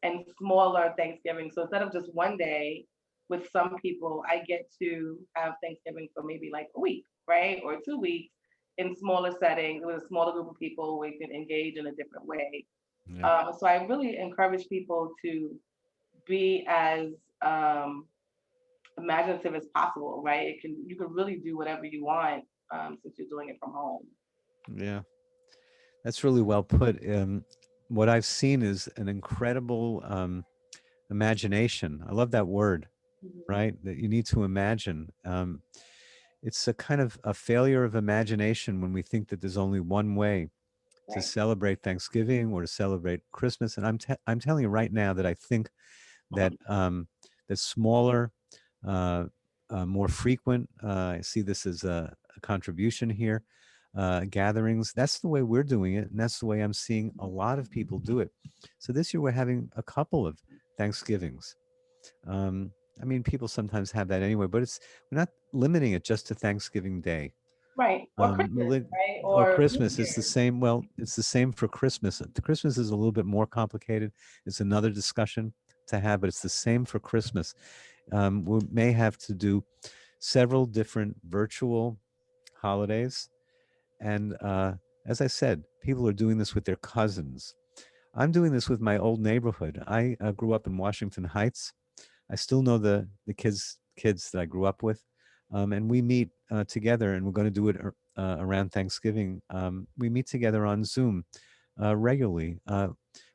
and smaller Thanksgiving. So instead of just one day with some people, I get to have Thanksgiving for maybe like a week, right? Or 2 weeks in smaller settings with a smaller group of people where you can engage in a different way. yeah. So I really encourage people to be as imaginative as possible, right? You can really do whatever you want since you're doing it from home. Yeah, that's really well put. What I've seen is an incredible imagination. I love that word, Mhm. right? That you need to imagine. It's a kind of a failure of imagination when we think that there's only one way to Right. celebrate Thanksgiving or to celebrate Christmas. And I'm telling you right now that I think that that smaller, uh, more frequent. I see this as a contribution here. Gatherings. That's the way we're doing it, and that's the way I'm seeing a lot of people do it. So this year we're having a couple of Thanksgivings. Um, I mean, people sometimes have that anyway, but we're not limiting it just to Thanksgiving Day. Right. Or Christmas, Mali- right? or Or New Christmas. It's the Year's. same. Well, it's the same for Christmas. Christmas is a little bit more complicated. It's another discussion to have, but it's the same for Christmas. We may have to do several different virtual holidays. And as I said, people are doing this with their cousins. I'm doing this with my old neighborhood. I grew up in Washington Heights. I still know the kids that I grew up with, and we meet together, and we're going to do it around Thanksgiving. We meet together on Zoom regularly.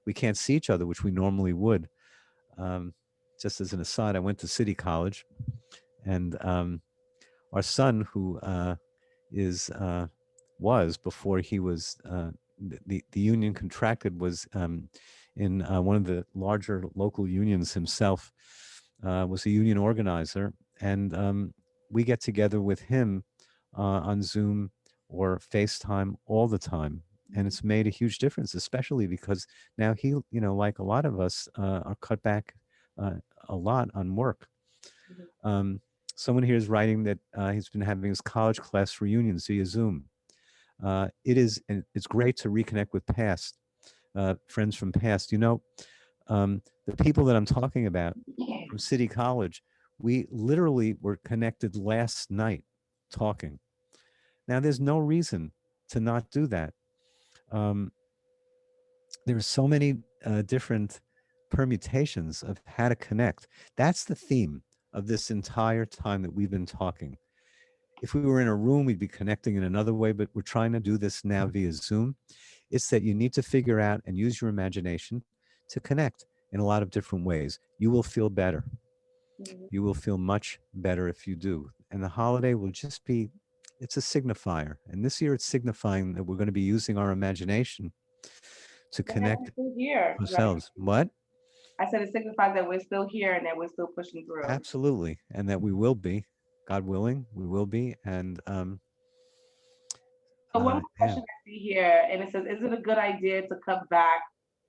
We can't see each other, which we normally would. Um, just as an aside, I went to City College, and our son, who is was before he was the union contracted, was in one of the larger local unions himself, was a union organizer, and we get together with him on Zoom or FaceTime all the time. And it's made a huge difference, especially because now he, like a lot of us, are cut back uh, a lot on work. Mhm. Um, someone here is writing that he's been having his college class reunions via Zoom. And it's great to reconnect with past friends from past. The people that I'm talking about from City College, we literally were connected last night talking. Now, there's no reason to not do that. Um, there are so many different permutations of how to connect. That's the theme of this entire time that we've been talking. If we were in a room, we'd be connecting in another way, but we're trying to do this now via Zoom. It's that you need to figure out and use your imagination to connect in a lot of different ways. You will feel better. Mhm. You will feel much better if you do. And the holiday will just be, it's a signifier. And this year it's signifying that we're going to be using our imagination to And that we're connect still here, right? ourselves. What? I said it signifies that we're still here and that we're still pushing through. Absolutely. And that we will be, God willing, we will be. And So one more yeah. question I see here, and it says, "Is it a good idea to cut back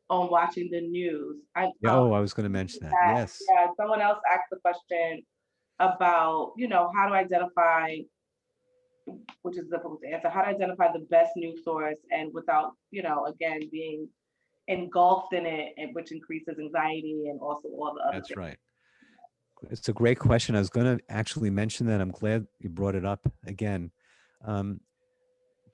on watching the news?" Yeah. Oh, I was going to mention that. That, Yes. yeah, someone else asked the question about, how to identify, which is difficult to answer, how to identify the best news source and without, again, being engulfed in it, and which increases anxiety and also all the other That's things. right. It's a great question. I was going to actually mention that. I'm glad you brought it up again. Um,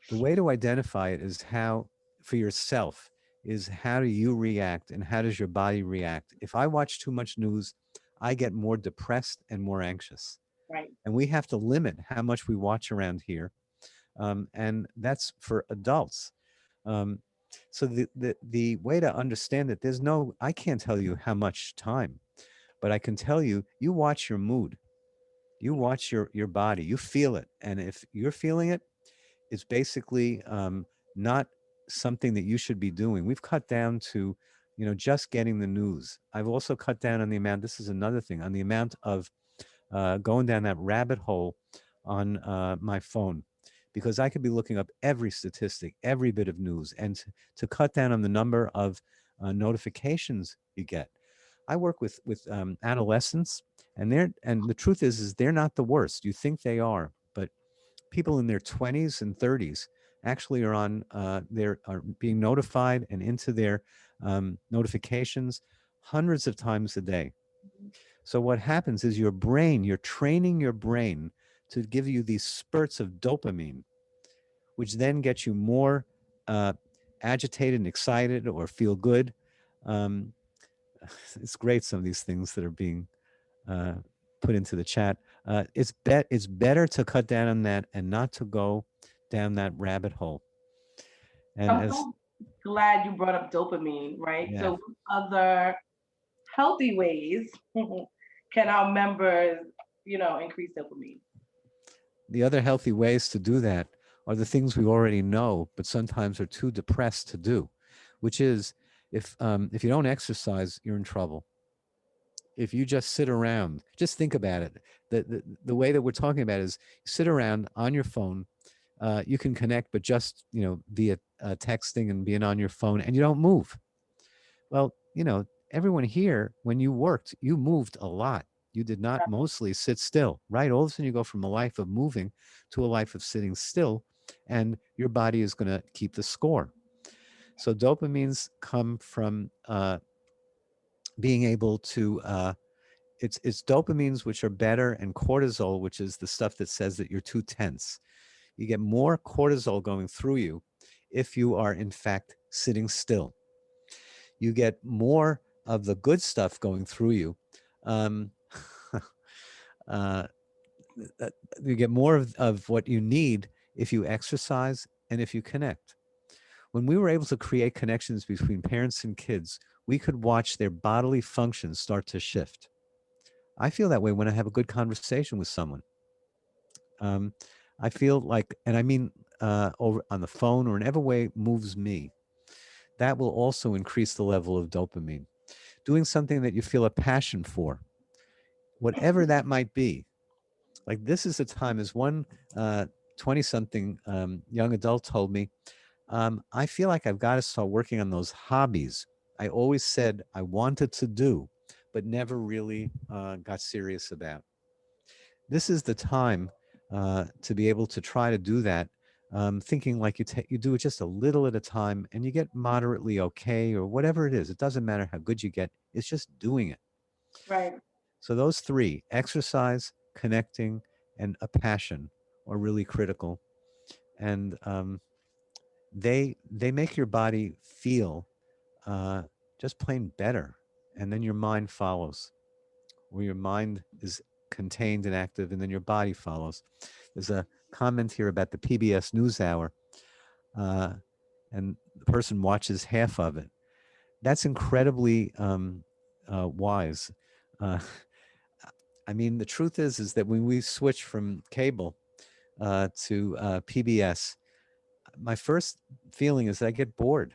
the way to identify it is how, for yourself, is how do you react and how does your body react? If I watch too much news, I get more depressed and more anxious. Right. And we have to limit how much we watch around here. And that's for adults. Um, so the way to understand it, I can't tell you how much time, but I can tell you, you watch your mood, you watch your body, you feel it. And if you're feeling it, it's basically not something that you should be doing. We've cut down to, just getting the news. I've also cut down on the amount, this is another thing, on the amount of going down that rabbit hole on my phone, because I could be looking up every statistic, every bit of news, and to cut down on the number of notifications you get. I work with adolescents, and the truth is they're not the worst. You think they are, but people in their 20s and 30s actually are being notified and into their notifications hundreds of times a day. So what happens is you're training your brain to give you these spurts of dopamine, which then gets you more uh, agitated and excited or feel good. Um, it's great, some of these things that are being uh, put into the chat. It's better to cut down on that and not to go down that rabbit hole. And I'm as so glad you brought up dopamine, right? yeah, So what other healthy ways can our members, increase dopamine? the other healthy ways to do that are the things we already know, but sometimes are too depressed to do, which is if you don't exercise, you're in trouble. If you just sit around, just think about it. The way that we're talking about is sit around on your phone. You can connect, but just via texting and being on your phone, and you don't move. Well, everyone here, when you worked, you moved a lot. You did not mostly sit still, right? All of a sudden, you go from a life of moving to a life of sitting still, and your body is going to keep the score. So dopamines come from being able to. It's dopamines which are better, and cortisol, which is the stuff that says that you're too tense. You get more cortisol going through you if you are in fact sitting still. You get more of the good stuff going through you. Um, uh, you get more of what you need if you exercise and if you connect. When we were able to create connections between parents and kids, we could watch their bodily functions start to shift. I feel that way when I have a good conversation with someone. Um, I feel like, and I mean over on the phone or in every way moves me, that will also increase the level of dopamine. Doing something that you feel a passion for, whatever that might be. Like this is the time, as one 20 something young adult told me, I feel like I've got to start working on those hobbies I always said I wanted to do, but never really got serious about. This is the time to be able to try to do that, thinking like you do it just a little at a time and you get moderately okay or whatever it is. It doesn't matter how good you get, it's just doing it. Right. So those three, exercise, connecting, and a passion, are really critical. And they make your body feel just plain better. and then your mind follows, or your mind is contained and active, and then your body follows. There's a comment here about the PBS NewsHour, uh, and the person watches half of it. That's incredibly wise. Uh, I mean, the truth is that when we switch from cable to PBS, my first feeling is that I get bored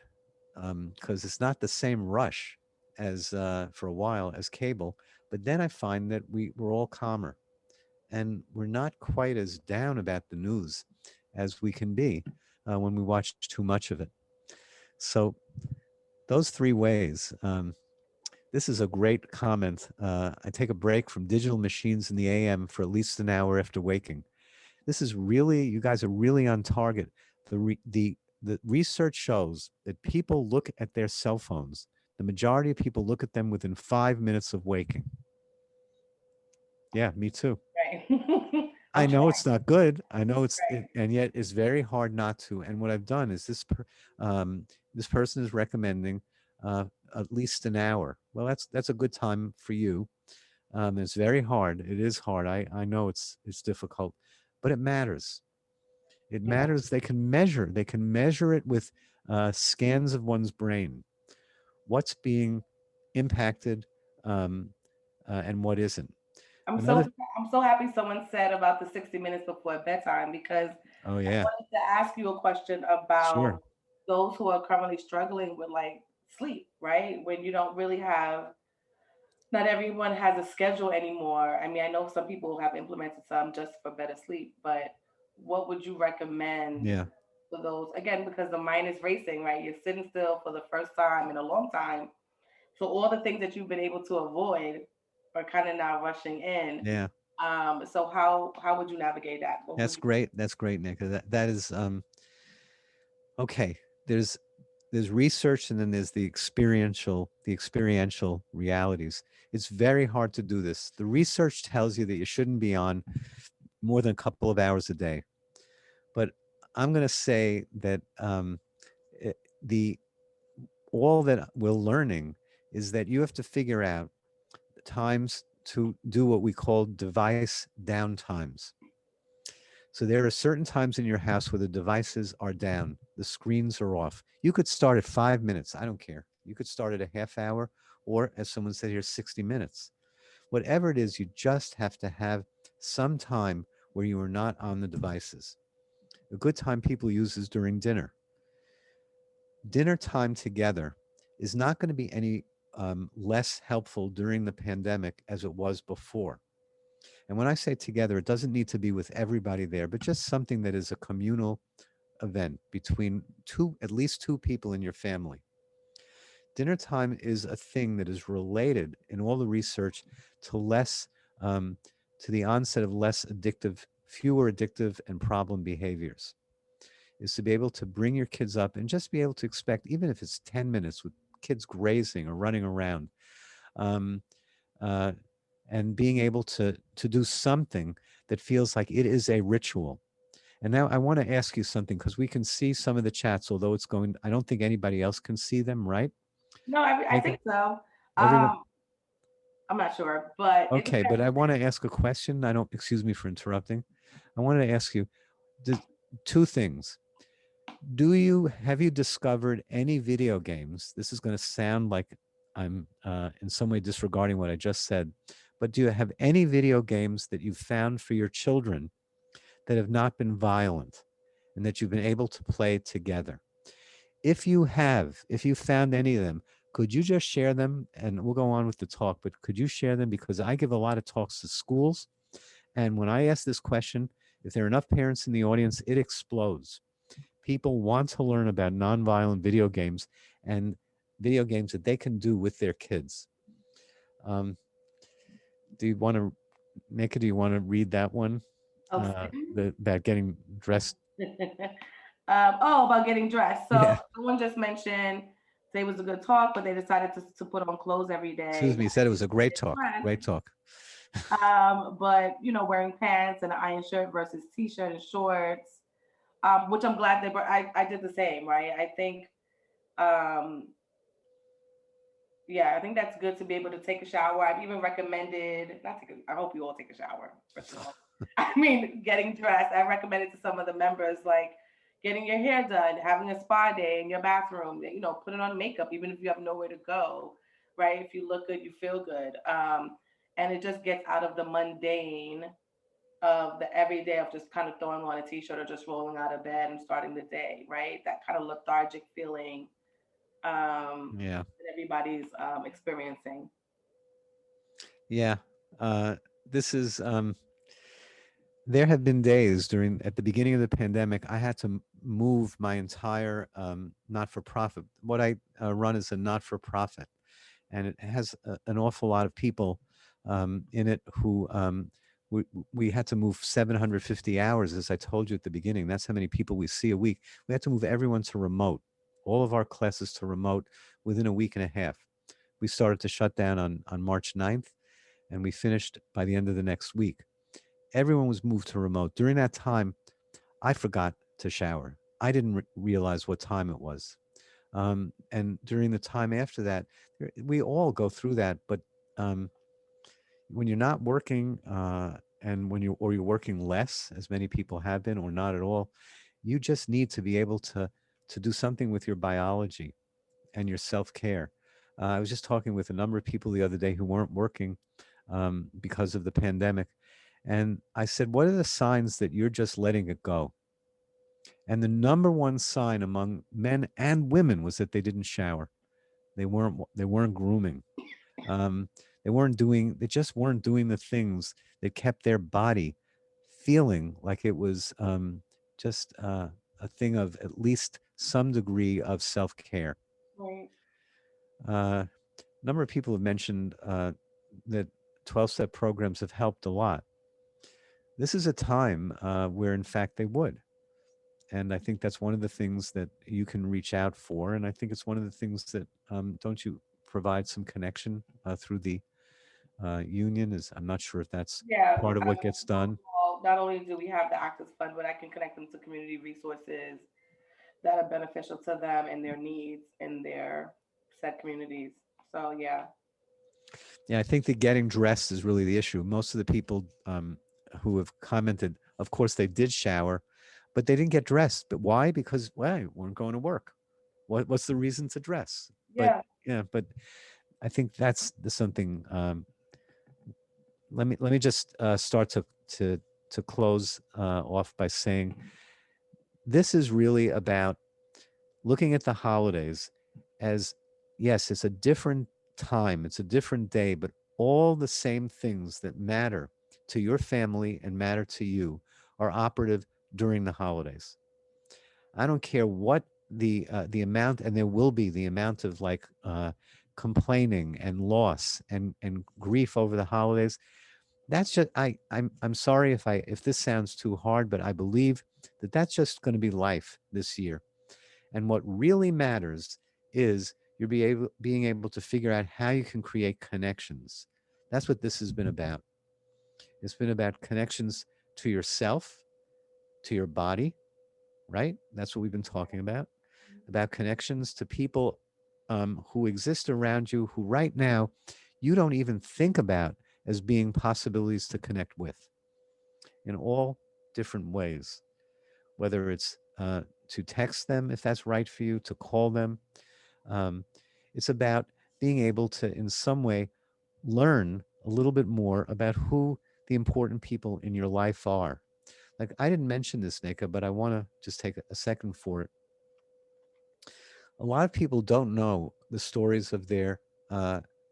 because it's not the same rush as for a while as cable. But then I find that we're all calmer and we're not quite as down about the news as we can be when we watch too much of it. So those three ways. This is a great comment. I take a break from digital machines in the AM for at least an hour after waking. This is really, you guys are really on target. The research shows that people look at their cell phones. The majority of people look at them within 5 minutes of waking. Yeah, me too. Right. I I'm know trying. it's not good. I know Right. and yet it's very hard not to. And what I've done is this person is recommending at least an hour. Well, that's a good time for you. It's very hard. It is hard. I know it's difficult, but it matters. It Yeah. matters. They can measure. They can measure it with scans of one's brain. What's being impacted and what isn't. I'm so Another. I'm so happy someone said about the 60 minutes before bedtime because Oh I yeah. wanted to ask you a question Sure. about those who are currently struggling with like sleep, right? When you don't really have, not everyone has a schedule anymore. I mean, I know some people have implemented some just for better sleep, but what would you recommend Yeah. for those? Again, because the mind is racing, right? You're sitting still for the first time in a long time. So all the things that you've been able to avoid are kind of now rushing in. Yeah. So how would you navigate that? What would That's you? great. That's great, Nick. That is okay. There's research and then there's the experiential realities. It's very hard to do this. The research tells you that you shouldn't be on more than a couple of hours a day. But I'm going to say that the all that we're learning is that you have to figure out times to do what we call device downtimes. So there are certain times in your house where the devices are down, the screens are off. You could start at 5 minutes. I don't care. You could start at a half hour, or as someone said here, 60 minutes. Whatever it is, you just have to have some time where you are not on the devices. A good time people use is during dinner. Dinner time together is not going to be any less helpful during the pandemic as it was before. And when I say together, it doesn't need to be with everybody there, but just something that is a communal event between at least two people in your family. Dinner time is a thing that is related in all the research to um, to the onset of fewer addictive and problem behaviors. Is to be able to bring your kids up and just be able to expect, even if it's 10 minutes with kids grazing or running around, um, uh, and being able to do something that feels like it is a ritual. And now I want to ask you something because we can see some of the chats, although it's going, I don't think anybody else can see them, right? No, I Nneka, think so. everyone. Um, I'm not sure, but it Okay, but depends. I want to ask a question. I don't, excuse me for interrupting. I wanted to ask you two things. Have you discovered any video games? This is going to sound like I'm in some way disregarding what I just said, but do you have any video games that you've found for your children that have not been violent and that you've been able to play together? If you found any of them, could you just share them? And we'll go on with the talk, but could you share them? Because I give a lot of talks to schools. And when I ask this question, if there are enough parents in the audience, it explodes. People want to learn about nonviolent video games and video games that they can do with their kids. Um, do you want to, Nika, do you want to read that one? Oh, Sim? About getting dressed? About getting dressed. So Yeah. someone just mentioned today was a good talk, but they decided to put on clothes every Excuse day. me, said it was a great talk. Great talk. But wearing pants and an iron shirt versus t-shirt and shorts, which I'm glad I did the same, right? I think um, Yeah, I think that's good to be able to take a shower. I've even recommended, not take a, I hope you all take a shower, first of all. I mean, getting dressed. I recommended to some of the members, like getting your hair done, having a spa day in your bathroom, putting on makeup, even if you have nowhere to go, right? If you look good, you feel good. And it just gets out of the mundane of the everyday of just kind of throwing on a t-shirt or just rolling out of bed and starting the day, right? That kind of lethargic feeling Yeah. that everybody's experiencing. Yeah. Uh, this is, there have been days at the beginning of the pandemic, I had to move my entire not for profit. What I run is a not for profit, and it has an awful lot of people in it who we, we had to move 750 hours, as I told you at the beginning. That's how many people we see a week. We had to move everyone to remote, all of our classes to remote within a week and a half. We started to shut down on March 9th, and we finished by the end of the next week. Everyone was moved to remote. During that time, I forgot to shower. I didn't realize what time it was. And during the time after that, we all go through that. But um, when you're not working, and you're working less, as many people have been, or not at all, you just need to be able to do something with your biology and your self care. I was just talking with a number of people the other day who weren't working because of the pandemic, and I said, "What are the signs that you're just letting it go?" And the number one sign among men and women was that they didn't shower. They weren't grooming. Um, they just weren't doing the things that kept their body feeling like it was just a thing of at least some degree of self-care. Right. A number of people have mentioned that 12-step programs have helped a lot. This is a time where, in fact, they would. And I think that's one of the things that you can reach out for. And I think it's one of the things that, don't you provide some connection through the union? I'm not sure if that's Yeah. part of what gets done. Not only do we have the Access Fund, but I can connect them to community resources that are beneficial to them and their needs in their said communities. So yeah. Yeah, I think that getting dressed is really the issue. Most of the people who have commented, of course, they did shower, but they didn't get dressed. But why? Because, well, we weren't going to work. What's the reason to dress? But Yeah. yeah, but I think that's something. Let me just start to close off by saying this is really about looking at the holidays as, yes, it's a different time, it's a different day, but all the same things that matter to your family and matter to you are operative during the holidays. I don't care what the amount, and there will be the amount of like complaining and loss and grief over the holidays. That's just I'm sorry if this sounds too hard, but I believe that that's just going to be life this year. And what really matters is being able to figure out how you can create connections. That's what this has been about. It's been about connections to yourself, to your body, right? That's what we've been talking about connections to people who exist around you, who right now you don't even think about as being possibilities to connect with in all different ways, whether it's to text them if that's right for you, to call them. Um, it's about being able to, in some way, learn a little bit more about who the important people in your life are. Like, I didn't mention this, Nneka, but I want to just take a second for it. A lot of people don't know the stories of their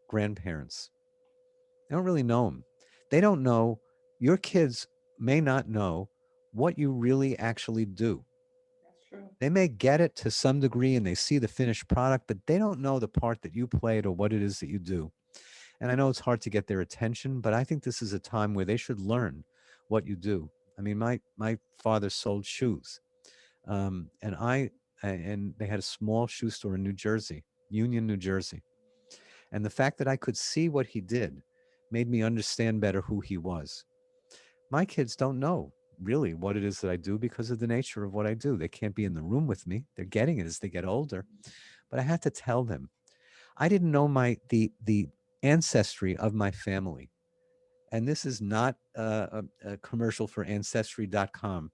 grandparents. They don't really know them. They don't know, your kids may not know what you really actually do. That's true. They may get it to some degree and they see the finished product, but they don't know the part that you played or what it is that you do. And I know it's hard to get their attention, but I think this is a time where they should learn what you do. I mean, my father sold shoes, and and they had a small shoe store in New Jersey, Union, New Jersey. And the fact that I could see what he did made me understand better who he was. My kids don't know really what it is that I do because of the nature of what I do. They can't be in the room with me. They're getting it as they get older. But I had to tell them. I didn't know the ancestry of my family. And this is not a commercial for ancestry.com,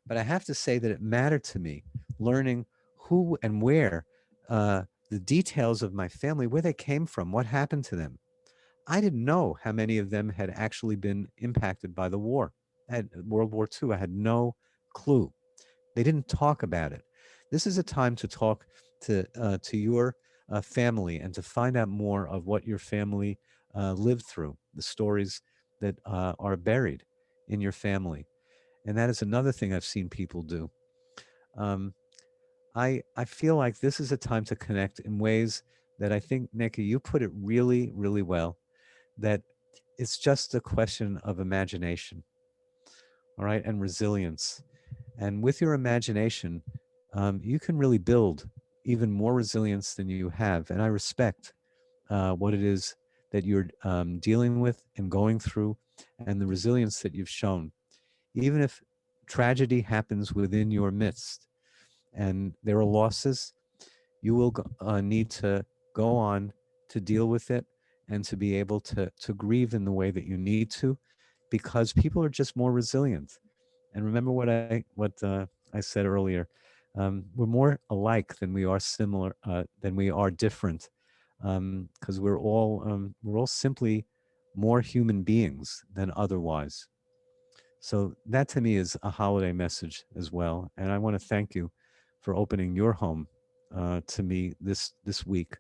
but I have to say that it mattered to me learning who and where, the details of my family, where they came from, what happened to them. I didn't know how many of them had actually been impacted by the war. At World War II, I had no clue. They didn't talk about it. This is a time to talk to your family and to find out more of what your family lived through, the stories that are buried in your family. And that is another thing I've seen people do. Um, I feel like this is a time to connect in ways that I think, Nneka, you put it really, really well, that it's just a question of imagination, all right, and resilience. And with your imagination, you can really build even more resilience than you have. And I respect what it is that you're dealing with and going through, and the resilience that you've shown. Even if tragedy happens within your midst and there are losses, you will need to go on to deal with it and to be able to grieve in the way that you need to, because people are just more resilient. And remember what I said earlier. We're more alike than we are similar, than we are different, because we're all simply more human beings than otherwise. So that to me is a holiday message as well. And I want to thank you for opening your home to me this week.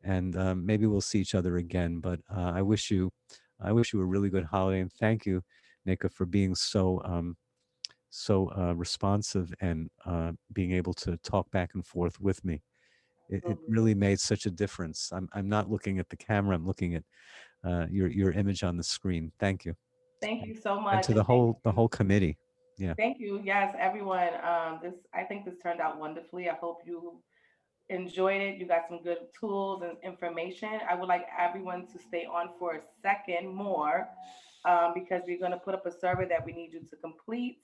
And maybe we'll see each other again. But I wish you a really good holiday. And thank you, Nneka, for being so responsive and being able to talk back and forth with me. It Absolutely. really made such a difference. I'm not looking at the camera. I'm looking at your image on the screen. Thank you. Thank you so And much. to And thank the you. whole committee. Yeah. Thank you. Yes, everyone. I think this turned out wonderfully. I hope you enjoyed it. You got some good tools and information. I would like everyone to stay on for a second more, because we're going to put up a survey that we need you to complete,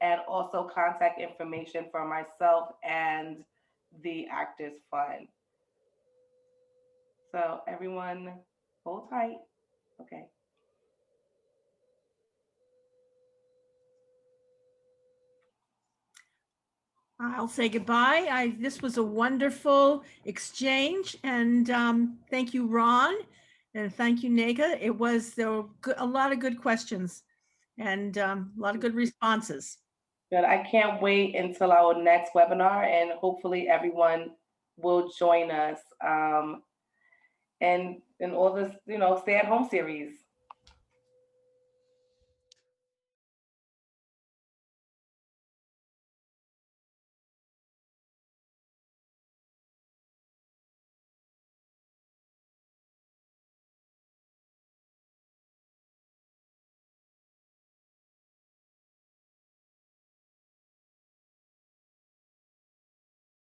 and also contact information for myself and the Actors Fund. So everyone, hold tight. Okay. I'll say goodbye. This was a wonderful exchange, and thank you, Ron, and thank you, Nneka. There were a lot of good questions and a lot of good responses. Good. I can't wait until our next webinar, and hopefully everyone will join us. And in all this, stay at home series.